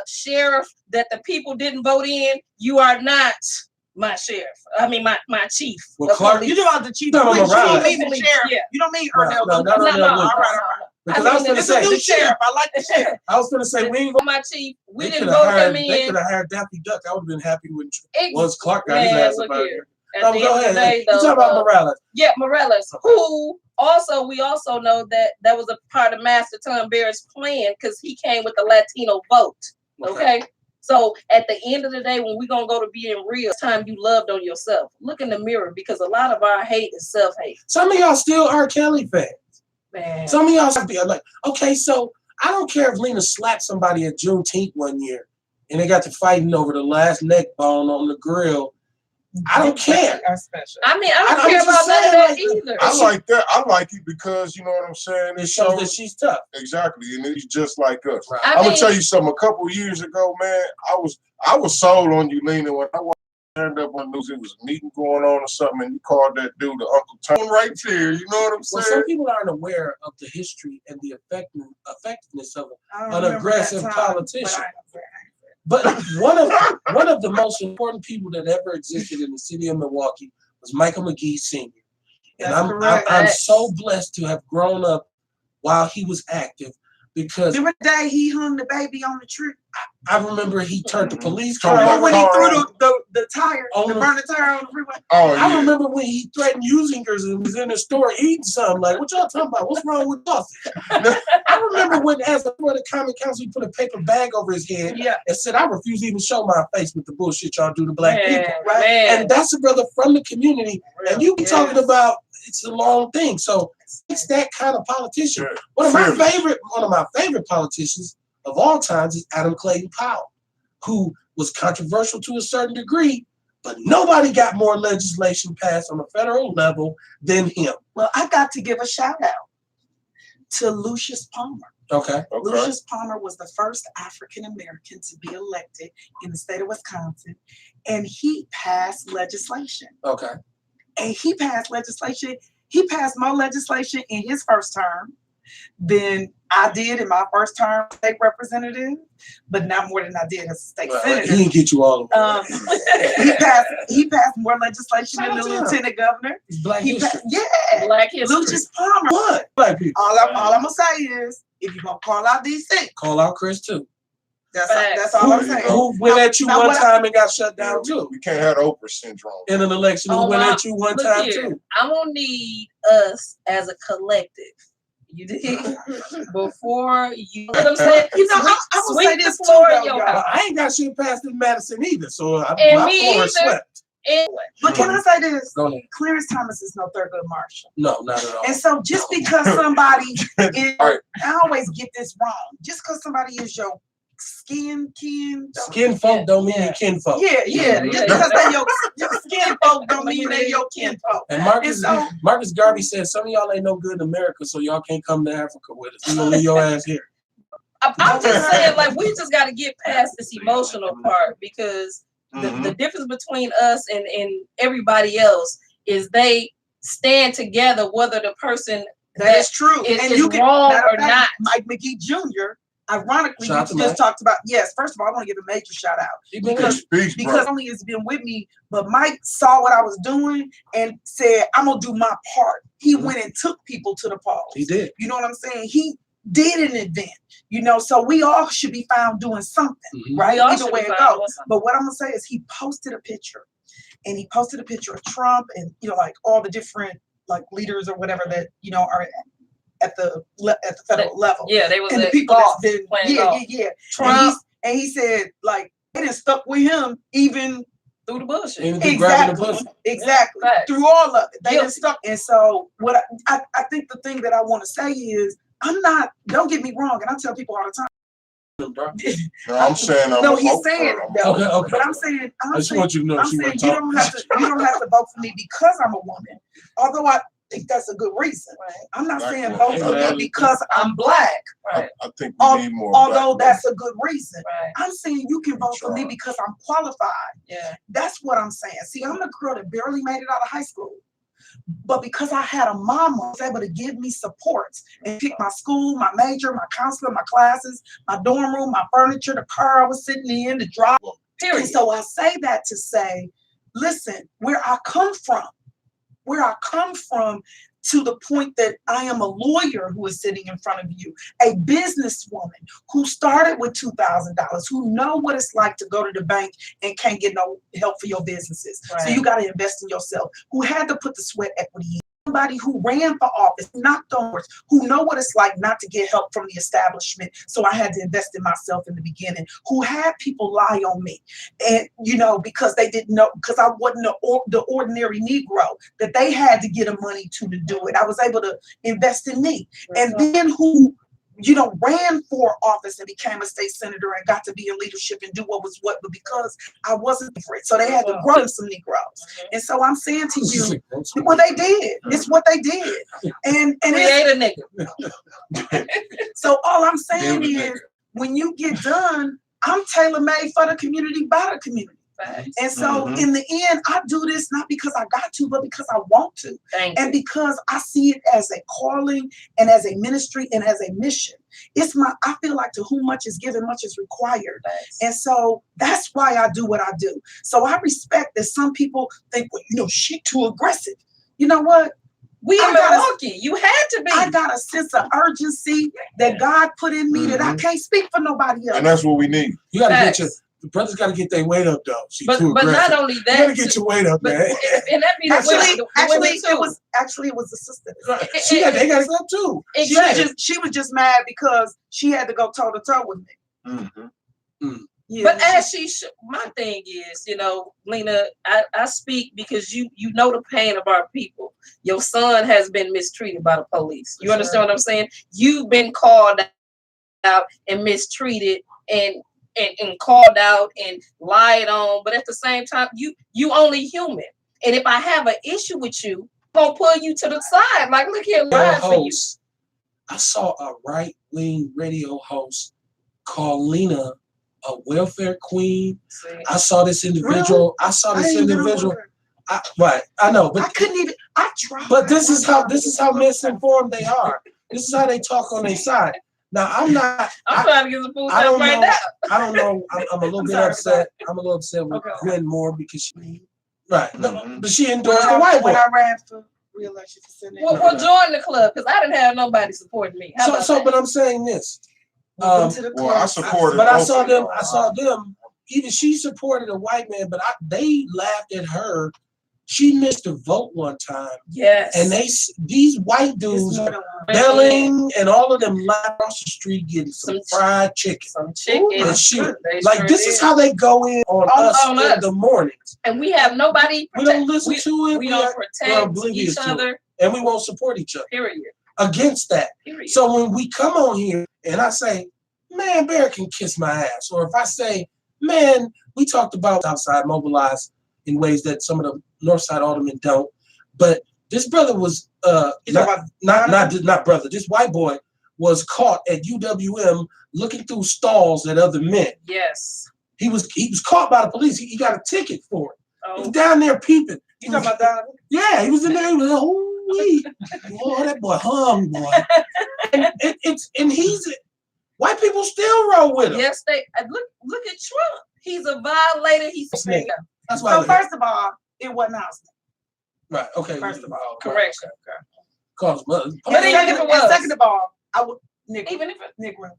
sheriff that the people didn't vote in, you are not my sheriff. I mean, my chief. Well, Clark, you know about the chief. No, You don't mean the the sheriff. Yeah. You don't mean No, Ernell. no, No, all right. Because I was going to It's say, a new sheriff. I like the sheriff. I was going to say, we ain't going my chief. We they didn't could have vote them hired, They in. could have hired Daffy Duck. I would have been happy when once Clark got his Man, ass look about here. it. At the Go end of the ahead. day, You though, talk about Morales. Yeah, Morales, who also, we also know that was a part of Master Tom Barrett's plan, because he came with the Latino vote. Okay? So at the end of the day, when we're going to go to being real, it's time you loved on yourself. Look in the mirror, because a lot of our hate is self-hate. Some of y'all still R. Kelly fans. Man. Some of y'all be like, okay, so I don't care if Lena slapped somebody at Juneteenth one year and they got to fighting over the last neck bone on the grill. I don't care. I mean, I don't care about none of that either. I like that. I like it because, you know what I'm saying? It shows that she's tough. Exactly. And he's just like us. Right. I'm going to tell you something. A couple of years ago, man, I was sold on you, Lena, when I turned up on news. It was a meeting going on or something, and you called that dude the Uncle Tom right there. You know what I'm saying? Well, some people aren't aware of the history and the effectiveness of an aggressive politician. But one of the most important people that ever existed in the city of Milwaukee was Michael McGee Sr. And I'm so blessed to have grown up while he was active, because remember the day he hung the baby on the tree? I remember he turned the police car. When he threw the tire, the burning tire on the freeway. Oh, I remember when he threatened users and was in the store eating something. Like, what y'all talking about? What's wrong with us? I remember when, as the board of common council, he put a paper bag over his head and said, I refuse to even show my face with the bullshit y'all do to black people. Right? Man. And that's a brother from the community. And you be talking about it's a long thing. So it's that kind of politician. One of my favorite politicians of all times is Adam Clayton Powell, who was controversial to a certain degree, but nobody got more legislation passed on a federal level than him. Well, I got to give a shout out to Lucius Palmer. Okay. Lucius Palmer was the first African American to be elected in the state of Wisconsin, and he passed legislation. Okay. And he passed legislation. He passed more legislation in his first term than I did in my first term state representative, but not more than I did as a state senator. He didn't get you all the way. He passed more legislation than the lieutenant governor. It's Black history. Black history. Lucius Palmer. What? Black people. All I'm gonna say is, if you're gonna call out DC, call out Chris too. That's all I'm saying. Who went at you one time and got shut down too? We can't have the Oprah syndrome. In an election, who went at you one time too? I'm gonna need us as a collective. You did before you. What I'm saying, you know, I will say this too, I ain't got shit past in Madison either, so my floor is swept. But can I say this? Go ahead. Clarence Thomas is no Thurgood Marshall. No, not at all. And so just because somebody is, I always get this wrong. Just because somebody is your skin folk don't mean your kin folk. Yeah. Just because they're your skin folk don't mean they're your kin folk. And Marcus Garvey said, some of y'all ain't no good in America, so y'all can't come to Africa with us. We gonna leave your ass here. I'm just saying, like, we just got to get past this emotional part, because the difference between us and everybody else is they stand together, whether the person that is true is wrong or not. Mike McGee Jr. ironically, Shout out to we just Mike. talked about, yes, first of all, I want to give a major shout out Peace, peace, because brother. only has been with me, but Mike saw what I was doing and said, I'm gonna do my part. He Mhm. went and took people to the polls. He did. You know what I'm saying? He did an event, you know, so we all should be found doing something, Mhm. right? We all Either should way be it found goes. doing something. But what I'm gonna say is he posted a picture, and he posted a picture of Trump and, you know, like all the different like leaders or whatever that, you know, are at the federal level. Yeah, they was And the at people golf, that's been, playing yeah, golf. yeah. Trump And he said, like, they done stuck with him even through the bullshit. Even through grabbing the pussy. exactly Facts. through all of it. They done Guilty. stuck. And so what I think the thing that I want to say is, I'm not, don't get me wrong, and I tell people all the time. No, I'm saying I'm No, a he's vote saying for her. no. Okay, okay. But I'm saying, I just want you to know I'm she saying wasn't you don't have to vote for me because I'm a woman. Although I think that's a good reason. Right. I'm not Black saying woman. vote for Amen. me because I'm black. Right. I think we need more. Although black that's a good reason. Right. I'm saying you can vote for me Sure. because I'm qualified. Yeah. That's what I'm saying. See, I'm the girl that barely made it out of high school. But because I had a mama who was able to give me support and pick my school, my major, my counselor, my classes, my dorm room, my furniture, the car I was sitting in, the drive. And Period. so I say that to say, listen, where I come from to the point that I am a lawyer who is sitting in front of you, a businesswoman who started with $2,000, who know what it's like to go to the bank and can't get no help for your businesses. So Right. you got to invest in yourself, who had to put the sweat equity in. Somebody who ran for office, knocked on doors, who know what it's like not to get help from the establishment. So I had to invest in myself in the beginning, who had people lie on me. And, you know, because they didn't know, because I wasn't the ordinary Negro, that they had to get the money to do it. I was able to invest in me. And then who, you know, ran for office and became a state senator and got to be in leadership and do what was what, but because I wasn't for it. So they had to grow in some Negroes. And so I'm saying to you, well, they did. It's what they did. And Create a nigga. so all I'm saying is, when you get done, I'm tailor-made for the community, by the community. Facts. And so in the end, I do this not because I got to, but because I want to. Thank And because I see it as a calling and as a ministry and as a mission. I feel like to whom much is given, much is required. Facts. And so that's why I do what I do. So I respect that some people think, well, you know, she too aggressive. You know what? We I in gotta- Milwaukee. You had to be. I got a sense of urgency that God put in me that I can't speak for nobody else. And that's what we need. You gotta Facts. get the brothers gotta get their weight up though. She but too but aggressive. not only You that, gotta get your weight up, but man. and that be the women Actually, it was the sister. They got stuff too. Exactly. She was just mad because she had to go toe to toe with me. Yeah. But as she should, my thing is, you know, Lena, I speak because you know the pain of our people. Your son has been mistreated by the police. You understand what I'm saying? You've been called out and mistreated and called out and lied on, but at the same time, you only human. And if I have an issue with you, I'm gonna pull you to the side. Like, look here, lie for you. I saw a right-wing radio host call Lena a welfare queen. See? I saw this individual. I saw this individual. I know, but I couldn't even. I tried. But this is how misinformed they are. This is how they talk on their side. Now I'm trying to get the food I don't right know. now. I don't know. I'm a little bit upset. I'm a little upset with Gwen Moore because she, right? No, but she endorsed the white boy. When I ran for re-election for Senate. Well, join the club because I didn't have nobody supporting me. How about that? But I'm saying this. Well, I supported. But I saw them. Even she supported a white man, but they laughed at her. She missed a vote one time. Yes. And these white dudes are belling and all of them live across the street getting some fried chicken. Some chicken. And shit. They Like sure this did. is how they go in on us in the mornings. And we have nobody. We don't listen to it. We don't protect oblivious each to other. it. And we won't support each other. Period. Against that. Period. So when we come on here and I say, man, Bear can kiss my ass. Or if I say, man, we talked about outside mobilize in ways that some of the Northside aldermen don't. But this brother was not brother. This white boy was caught at UWM looking through stalls at other men. Yes. He was caught by the police. He got a ticket for it. Oh. He was down there peeping. You talking about that? Yeah, he was in there. He was like, oh, that boy hung, boy. And he's White people still roll with him. Yes, they look at Trump. He's a violator. He's Snake. That's why. So first of all, it wasn't our snake. Right. Okay. First of all, correction. Cause, But second of all, I would even if it, Negro.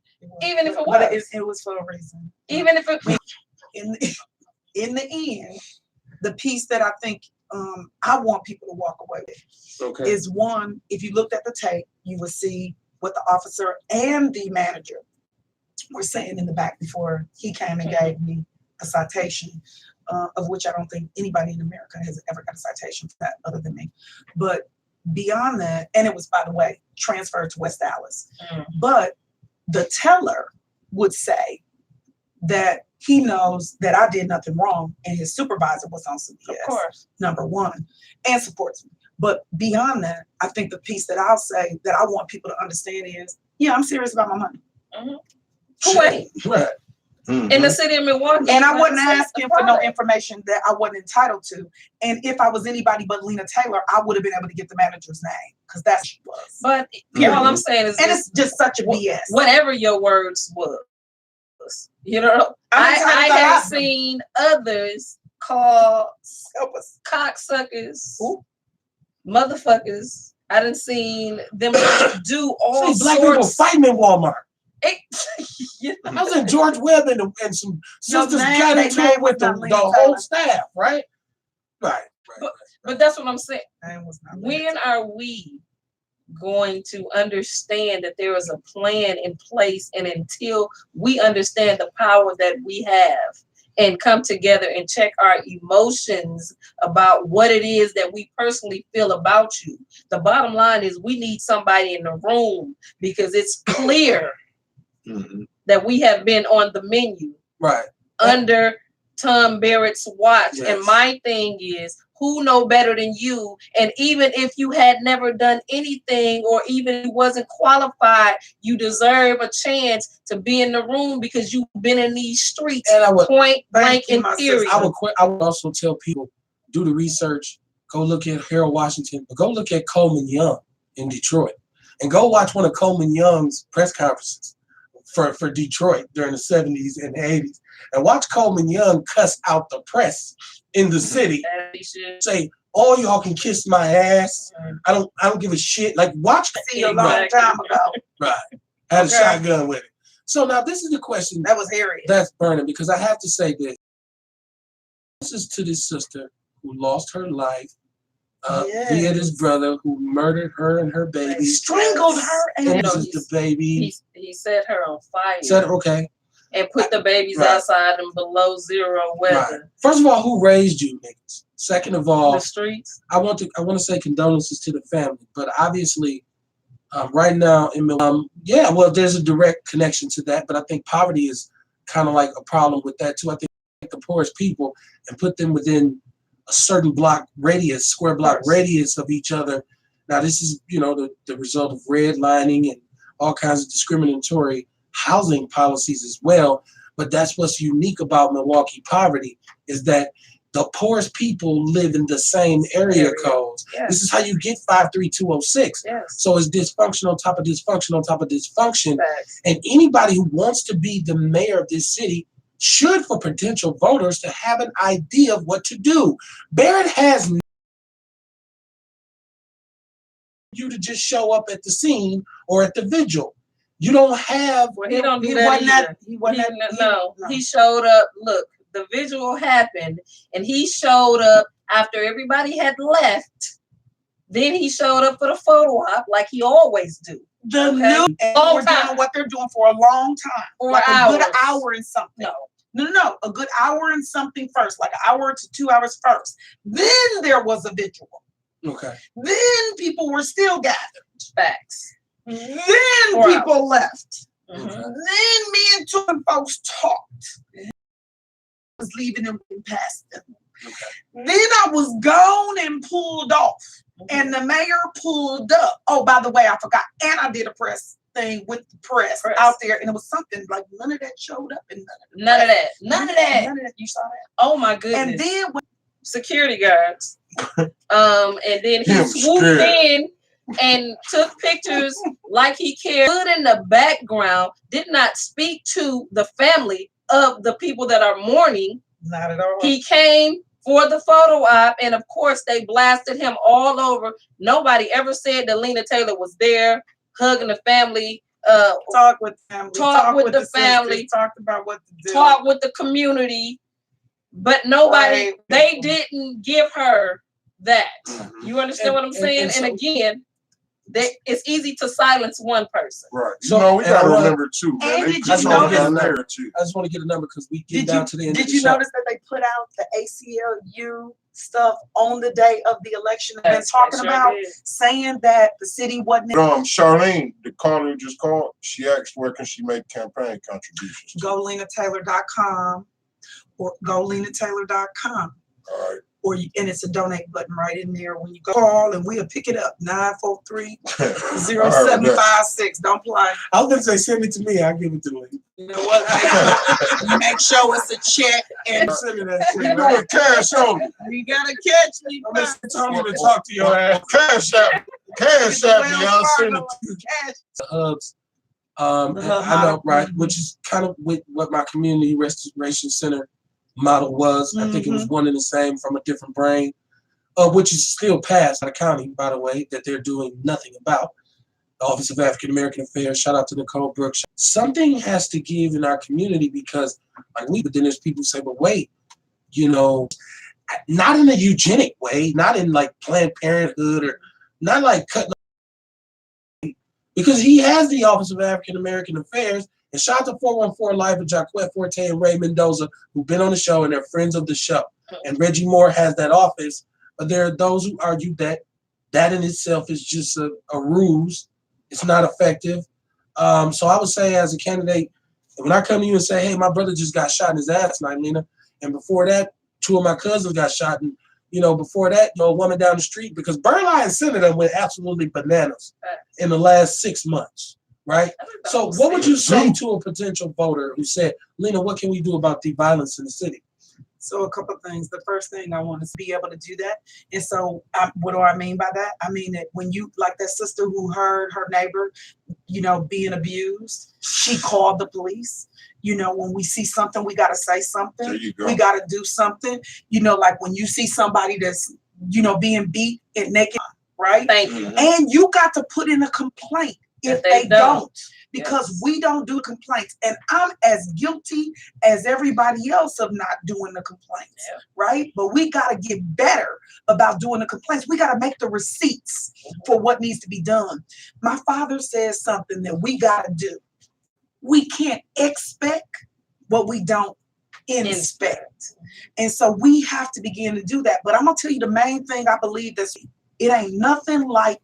Even if it But was, it was for a reason. even if it, In the end, the piece that I think I want people to walk away with is one. If you looked at the tape, you would see what the officer and the manager were saying in the back before he came and gave me a citation, of which I don't think anybody in America has ever got a citation for that other than me. But beyond that, and it was, by the way, transferred to West Dallas. But the teller would say that he knows that I did nothing wrong and his supervisor was on some BS, of course, number one, and supports me. But beyond that, I think the piece that I'll say that I want people to understand is, yeah, I'm serious about my money. Who ain't? Right. In the city of Milwaukee. And I wasn't asking for no information that I wasn't entitled to. And if I was anybody but Lena Taylor, I would have been able to get the manager's name because that's what she was. But all I'm saying is, and it's just such a BS. Whatever your words was, you know, I have seen others call cocksuckers, motherfuckers. I done seen them do all sorts. Black people fighting in Walmart. You know? I was in George Webb and some sisters got into it with the whole staff, right? Right. But that's what I'm saying. When are we going to understand that there is a plan in place, and until we understand the power that we have and come together and check our emotions about what it is that we personally feel about you, the bottom line is we need somebody in the room, because it's clear that we have been on the menu under Tom Barrett's watch. Yes. And my thing is, who know better than you? And even if you had never done anything, or even wasn't qualified, you deserve a chance to be in the room because you've been in these streets, and I would, point blank and period. I would also tell people, do the research, go look at Harold Washington, but go look at Coleman Young in Detroit, and go watch one of Coleman Young's press conferences for Detroit during the 70s and 80s, and watch Coleman Young cuss out the press in the city. Say, all y'all can kiss my ass. I don't give a shit. Like, watch that. See, a long time ago. Right. I had a shotgun with it. So now this is the question that was hairy. That's burning, because I have to say this. This is to this sister who lost her life via this brother who murdered her and her baby. Strangled her and this is the baby. He set her on fire. Okay. And put the babies outside and below zero weather. Right. First of all, who raised you niggas? Second of all, the streets. I want to say condolences to the family, but obviously, right now in Milwaukee, there's a direct connection to that. But I think poverty is kind of like a problem with that too. I think the poorest people and put them within a certain square block radius of each other. Now this is, the result of redlining and all kinds of discriminatory housing policies as well. But that's what's unique about Milwaukee poverty, is that the poorest people live in the same area codes. Yes. This is how you get 53206. Yes. So it's dysfunction on top of dysfunction on top of dysfunction. Yes. And anybody who wants to be the mayor of this city should, for potential voters, to have an idea of what to do. Barrett has you to just show up at the scene or at the vigil. You don't have. Well, he don't do that either. He showed up. Look, the visual happened, and he showed up after everybody had left. Then he showed up for the photo op like he always do. We're doing what they're doing for a long time, like a good hour and something. No, a good hour and something first, like an hour to 2 hours first. Then there was a vigil. Okay. Then people were still gathered. Facts. Then people left. Then me and two folks talked. I was leaving them past them. Then I was gone and pulled off. And the mayor pulled up. Oh, by the way, I forgot. And I did a press thing with the press out there. And it was something like none of that showed up. And none of that. You saw that? Oh my goodness. And then security guards. And then he swooped in and took pictures like he cared, stood in the background, did not speak to the family of the people that are mourning. Not at all. He came for the photo op, and of course they blasted him all over. Nobody ever said that Lena Taylor was there hugging the family. Talk with family. Talk with the family. Sisters, talked about what to do. Talk with the community, but nobody. Right. They didn't give her that. You understand And- what I'm saying? and And, so- again, it's easy to silence one person. Right. So- You know, we and I gotta wanna- remember too, man. And They did put you on notice- that narrative. I just want to get a number because we get Did down you, to the end of did the you show. notice that they put out the ACLU stuff on the day of the election and been Yes, talking they sure about did. saying that the city wasn't Charlene, the caller who just called, she asked where can she make campaign contributions. GoLenaTaylor.com or GoLenaTaylor.com. All right. Or you, and it's a donate button right in there when you call and we'll pick it up. 943-0756. Don't play. I was gonna say send it to me. I'll give it to you. You know what? Make sure it's a check and Send me that We shit. doing cash only. you gotta catch me. I'm gonna tell me to talk to your ass. Cash app. Cash app, y'all send it. Cash. Hubs. The And hub I know, model. right, which is kind of with what my community restoration center model was. I think it was one and the same from a different brain, which is still passed by the county, by the way, that they're doing nothing about. The Office of African American Affairs, shout out to Nicole Brooks. Something has to give in our community because, like but then there's people who say, but wait, you know, not in a eugenic way, not in like Planned Parenthood or not like cutting, because he has the Office of African American Affairs. And shout out to 414 Live with Jacquette Forte and Ray Mendoza, who've been on the show and they're friends of the show. And Reggie Moore has that office, but there are those who argue that that in itself is just a ruse. It's not effective. So I would say as a candidate, when I come to you and say, hey, my brother just got shot in his ass tonight, Lena, and before that, 2 of my cousins got shot, and before that, a woman down the street, because Burleigh and Senator went absolutely bananas in the last 6 months. Right. So what would you say to a potential voter who said, Lena, what can we do about the violence in the city? So a couple of things. The first thing, I want to be able to do that. And so what do I mean by that? I mean that when you, like that sister who heard her neighbor, being abused, she called the police. When we see something, we got to say something. There you go. We got to do something. Like when you see somebody that's, being beat and naked, right? Thank you. And you got to put in a complaint if they don't. Because we don't do complaints. And I'm as guilty as everybody else of not doing the complaints, right? But we got to get better about doing the complaints. We got to make the receipts for what needs to be done. My father says something that we got to do. We can't expect what we don't inspect. And so we have to begin to do that. But I'm going to tell you the main thing I believe it ain't nothing like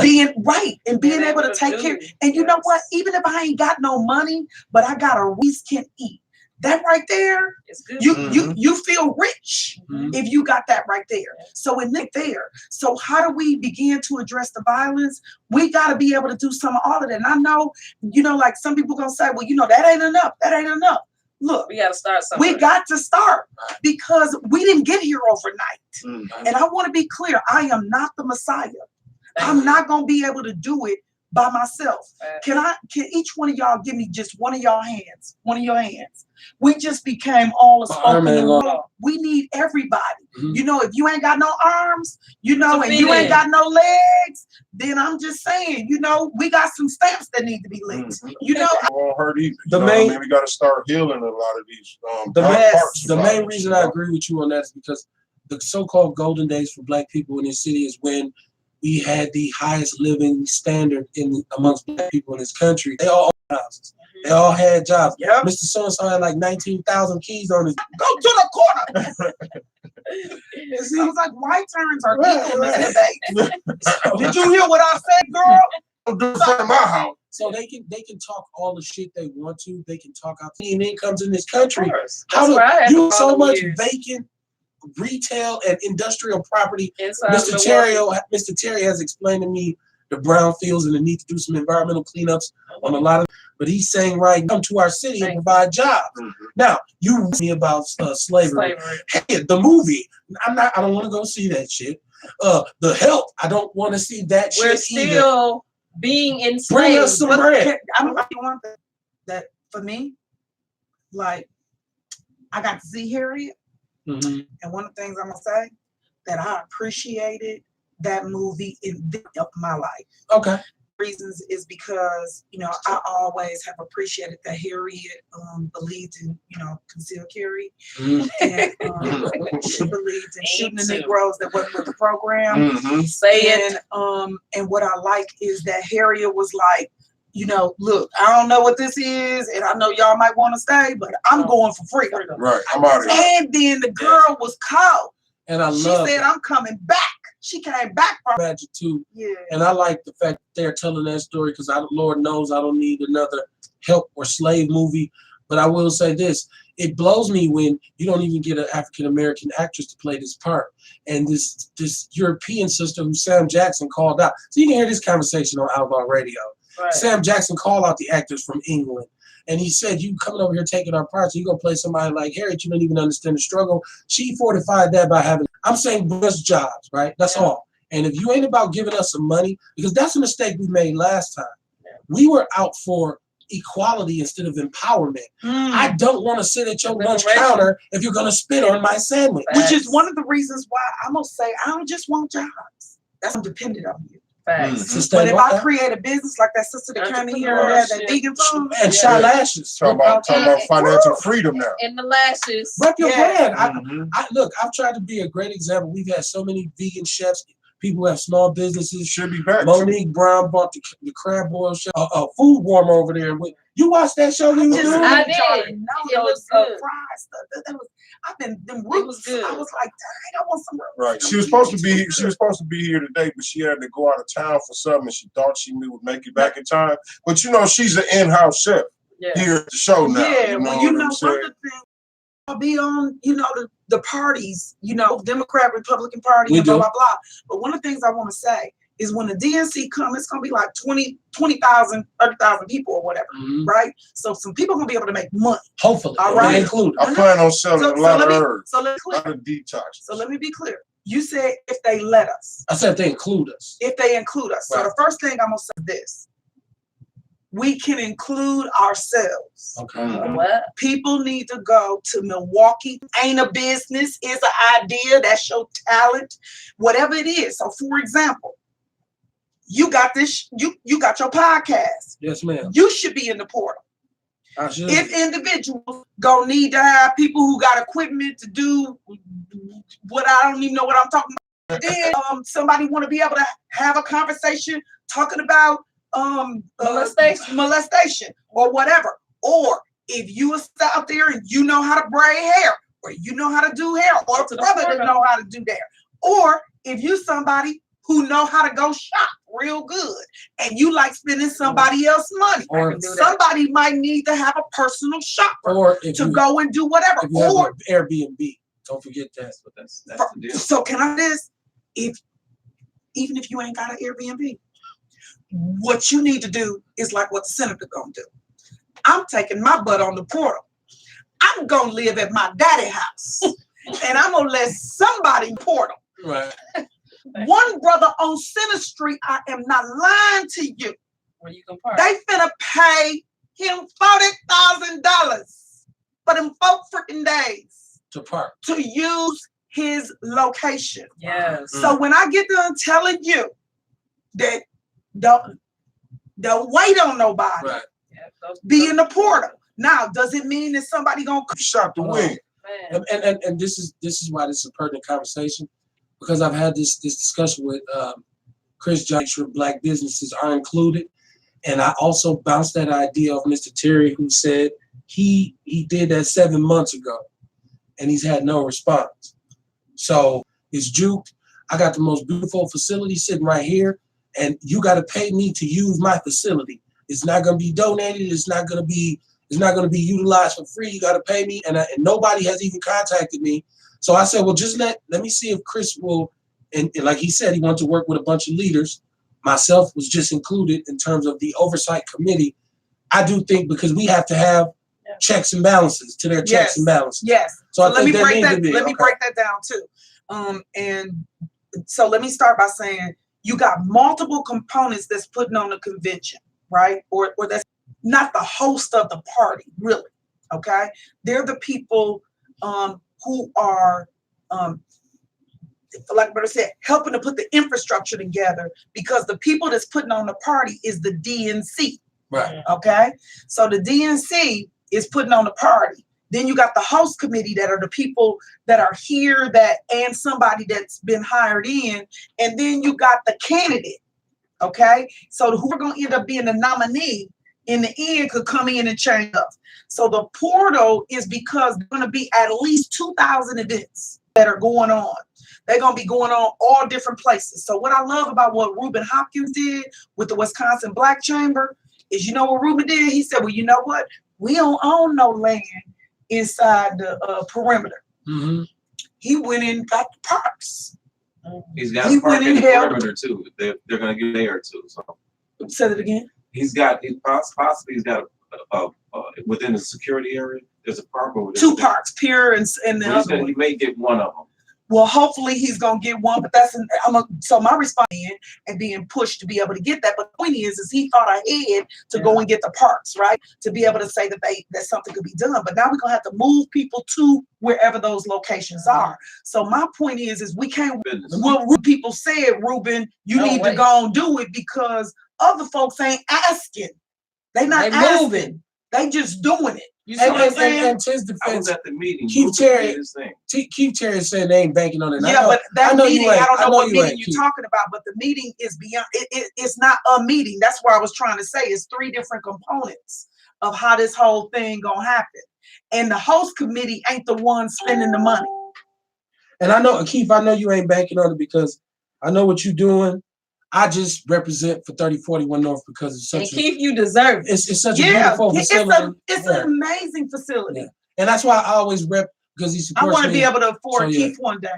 being right and being able to take care. And you know what? Even if I ain't got no money, but I got a we can eat. That right there, you feel rich if you got that right there. So in there. So how do we begin to address the violence? We got to be able to do some of all of that. And I know, like some people gonna say, well, that ain't enough. That ain't enough. Look, we got to start somewhere. We got to start because we didn't get here overnight. And I want to be clear, I am not the Messiah. I'm not gonna be able to do it by myself. Can each one of y'all give me just one of your hands? We just became all a spoken word. We need everybody. If you ain't got no arms, and you ain't got no legs, then I'm just saying, we got some stamps that need to be linked. It won't hurt either. We got to start healing a lot of these. The main reason I agree with you on that is because the so-called golden days for Black people in this city is when we had the highest living standard amongst Black people in this country. They all owned houses. They all had jobs. Mr. So-and-so had like 19,000 keys on his. Go to the corner. It seems like white turns are equal in this debate. Did you hear what I said, girl? Don't do it in my house. So they can talk all the shit they want to. They can talk out and incomes in this country. How do you so much vacant retail and industrial property? Mr. Terry has explained to me the brownfields and the need to do some environmental cleanups on a lot of. But he's saying, right, come to our city and provide jobs. Now, you asked me about slavery. Hey, the movie. I don't want to go see that shit. The help, I don't want to see that We're shit either. still being Bring enslaved. us some bread. I'm gonna tell you one thing that for me, like I got to see Harriet, Mhm. and one of the things I'm gonna say that I appreciated that movie in my life. Okay. Reasons is because I always have appreciated that Harriet believed in concealed carry, Mhm. and she believed in shooting the Me too. Negroes that wasn't with the program. Mhm. Say it. And what I like is that Harriet was like, look, I don't know what this is, and I know y'all might want to stay, but I'm going for freedom. Right. I'm out of here. And then the girl was cold. And I She love said, that. I'm coming back. She came back from Magic too. yeah. And I like the fact that they're telling that story because Lord knows I don't need another help or slave movie. But I will say this, it blows me when you don't even get an African-American actress to play this part. And this European sister who Sam Jackson called out. So you can hear this conversation on Outlaw Radio. Right. Sam Jackson called out the actors from England. And he said, you coming over here taking our parts, you're going to play somebody like Harriet, you don't even understand the struggle. She fortified that by having, I'm saying, best jobs, right? That's all. And if you ain't about giving us some money, because that's a mistake we made last time. We were out for equality instead of empowerment. I don't want to sit at your lunch counter if you're going to spit on my sandwich. Which is one of the reasons why I'm going to say I don't just want jobs. That's dependent on you. Facts. But if I create a business like that sister that came in here and had that vegan food and shot lashes. Talking about financial freedom now. And the lashes. Rep your brand. Mhm. Look, I've tried to be a great example. We've had so many vegan chefs, people who have small businesses. Should be back. Monique Brown bought the crab boil show, a food warmer over there. You watched that show? You I did. It It was good. fried stuff. That was, I've been them It roots. was good. I was like, dang, I want some roots. Right. She was supposed to be. She was supposed to be here today, but she had to go out of town for something, and she thought she would make it back in time. But she's an in-house chef here at the show now. Yeah, you know well, what I'm one saying? of the things I'll be on, the parties, Democrat, Republican Party, We and blah, do. blah, blah. But one of the things I want to say is when the DNC comes, it's going to be like 20,000, 30,000 people or whatever, Mhm. right? So some people are going to be able to make money. Hopefully. All right. Me included. I plan on selling a lot of herbs, So let's a lot of detox. So let me be clear. You said if they let us, I said they include us. if they include us. So Right. the first thing I'm going to say is this. We can include ourselves. Okay. What? People need to go to Milwaukee. Ain't a business, is an idea. That's your talent, whatever it is. So, for example, you got this. You got your podcast. Yes, ma'am. You should be in the portal. I should. If individuals gonna need to have people who got equipment to do what I don't even know what I'm talking about. Then somebody want to be able to have a conversation talking about molestation or whatever. Or if you are out there and you know how to braid hair, or you know how to do hair, or a brother that know how to do hair, or if you somebody who know how to go shop real good and you like spending somebody else's money, Or somebody might need to have a personal shopper or if to you, go and do whatever. if you have Or an Airbnb, don't forget that. But that's the deal. so can I this? Even if you ain't got an Airbnb, what you need to do is like what the senator gonna do. I'm taking my butt on the portal. I'm gonna live at my daddy house, and I'm gonna let somebody portal. Right. One brother on Center Street, I am not lying to you. Where you can park. They finna pay him $40,000 for them 4 freaking days To park. to use his location. Yes. So when I get done telling you that don't wait on nobody, Right. Yeah, those- be in the portal. Now, does it mean that somebody gonna Shot the wing. Man. And this is why this is a pertinent conversation, because I've had this discussion with Chris Johnson, sure Black businesses are included, and I also bounced that idea of Mr. Terry, who said he did that 7 months ago, and he's had no response. So it's Juke. I got the most beautiful facility sitting right here, and you got to pay me to use my facility. It's not going to be donated. It's not going to be utilized for free. You got to pay me, and nobody has even contacted me. So I said, well, just let me see if Chris will. And like he said, he wanted to work with a bunch of leaders. Myself was just included in terms of the oversight committee. I do think because we have to have checks and balances to their checks and balances. Yes. So I let me think there break needs that. to be. Let me Okay. break that down too. And so let me start by saying you got multiple components that's putting on the convention, right? Or that's not the host of the party, really. Okay, they're the people who are, like Berta said, helping to put the infrastructure together, because the people that's putting on the party is the DNC. Right. Okay, so the DNC is putting on the party. Then you got the host committee that are the people that are here and somebody that's been hired in. And then you got the candidate. Okay, so who are going to end up being the nominee in the end could come in and change up. So the portal is because there's going to be at least 2,000 events that are going on. They're going to be going on all different places. So what I love about what Reuben Hopkins did with the Wisconsin Black Chamber is, you know what Reuben did? He said, well, you know what? We don't own no land inside the perimeter. Mm-hmm. He went in and got the parks. He's got a park in the perimeter too. They're going to get there too. So say that again. He's possibly got within the security area. There's a park over there. Two parks, Pier and the other one. He may get one of them. Well, hopefully he's gonna get one, but so my response is and being pushed to be able to get that. But the point is he thought ahead to go and get the parks, right? To be able to say that something could be done. But now we're gonna have to move people to wherever those locations are. So my point is we can't. What people said, Reuben, you need to go and do it because other folks ain't asking. They not asking. Moving. They just doing it. You see what I'm saying? And to his I was defense, at the meeting. Keith Cherry said they ain't banking on it. Yeah, but that meeting, I don't know what meeting you're Keith. talking about, but the meeting is beyond, it's not a meeting. That's what I was trying to say. It's three different components of how this whole thing gonna happen. And the host committee ain't the one spending the money. And I know, Keith, I know you ain't banking on it because I know what you're doing. I just represent for 3041 North because it's such Keith, you deserve it. It's such a beautiful facility. It's an amazing facility. Yeah. And that's why I always rep because he supports me. I want to be able to afford Keith one day.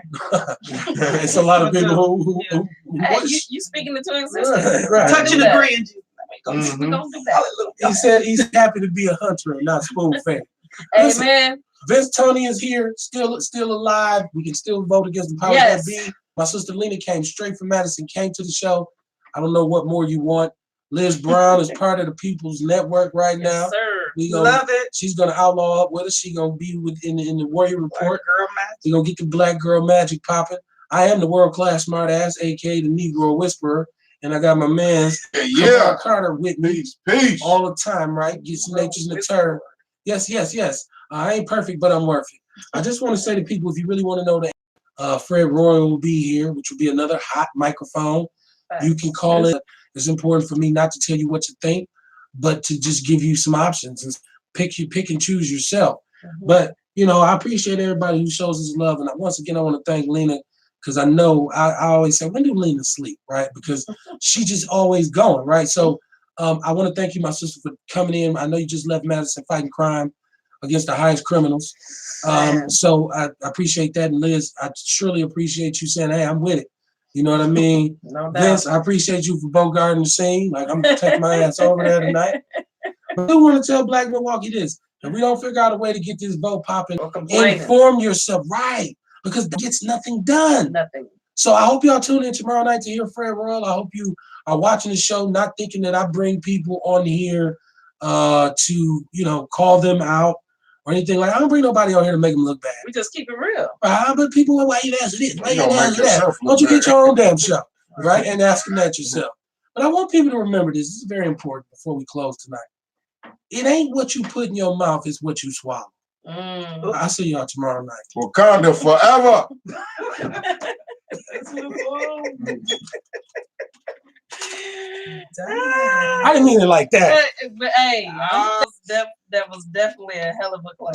It's a lot of people who hey, you speaking into existence. Right. Touching the grand. We're gonna do that. He said he's happy to be a hunter and not spoon-fed. Amen. Vince Tony is here, still alive. We can still vote against the powers that be. My sister Lena came straight from Madison, came to the show. I don't know what more you want. Liz Brown is part of the People's Network right now. Yes, sir. Love it. She's gonna outlaw up with us. She's gonna be in the Warrior Report. We're gonna get the Black Girl Magic popping. I am the world-class smart ass, aka the Negro Whisperer. And I got my man Carter with me all the time, right? Gets nature's in the turn. Yes. I ain't perfect, but I'm worth it. I just want to say to people, if you really want to know that Fred Royal will be here, which will be another hot microphone. You can call it. It's important for me not to tell you what to think, but to just give you some options and pick and choose yourself. But I appreciate everybody who shows us love. And once again, I want to thank Lena because I know I always say, when do Lena sleep, right? Because she just always going, right? So I want to thank you, my sister, for coming in. I know you just left Madison fighting crime against the highest criminals. So I appreciate that. And Liz, I surely appreciate you saying, hey, I'm with it. You know what I mean? No doubt. Vince, I appreciate you for bogarting the scene. Like, I'm going to take my ass over there tonight. But I do want to tell Black Milwaukee this. If we don't figure out a way to get this vote popping, inform yourself, right? Because that gets nothing done. Nothing. So I hope y'all tune in tomorrow night to hear Fred Royal. I hope you are watching the show, not thinking that I bring people on here to, call them out or anything. Like, I don't bring nobody on here to make them look bad. We just keep it real. But people, why you answer this? Why you answer that? Don't you get your own damn show, right? And asking that yourself. But I want people to remember this. This is very important before we close tonight. It ain't what you put in your mouth, it's what you swallow. I'll see y'all tomorrow night. Wakanda forever. I didn't mean it like that. But hey, that was definitely a hell of a class.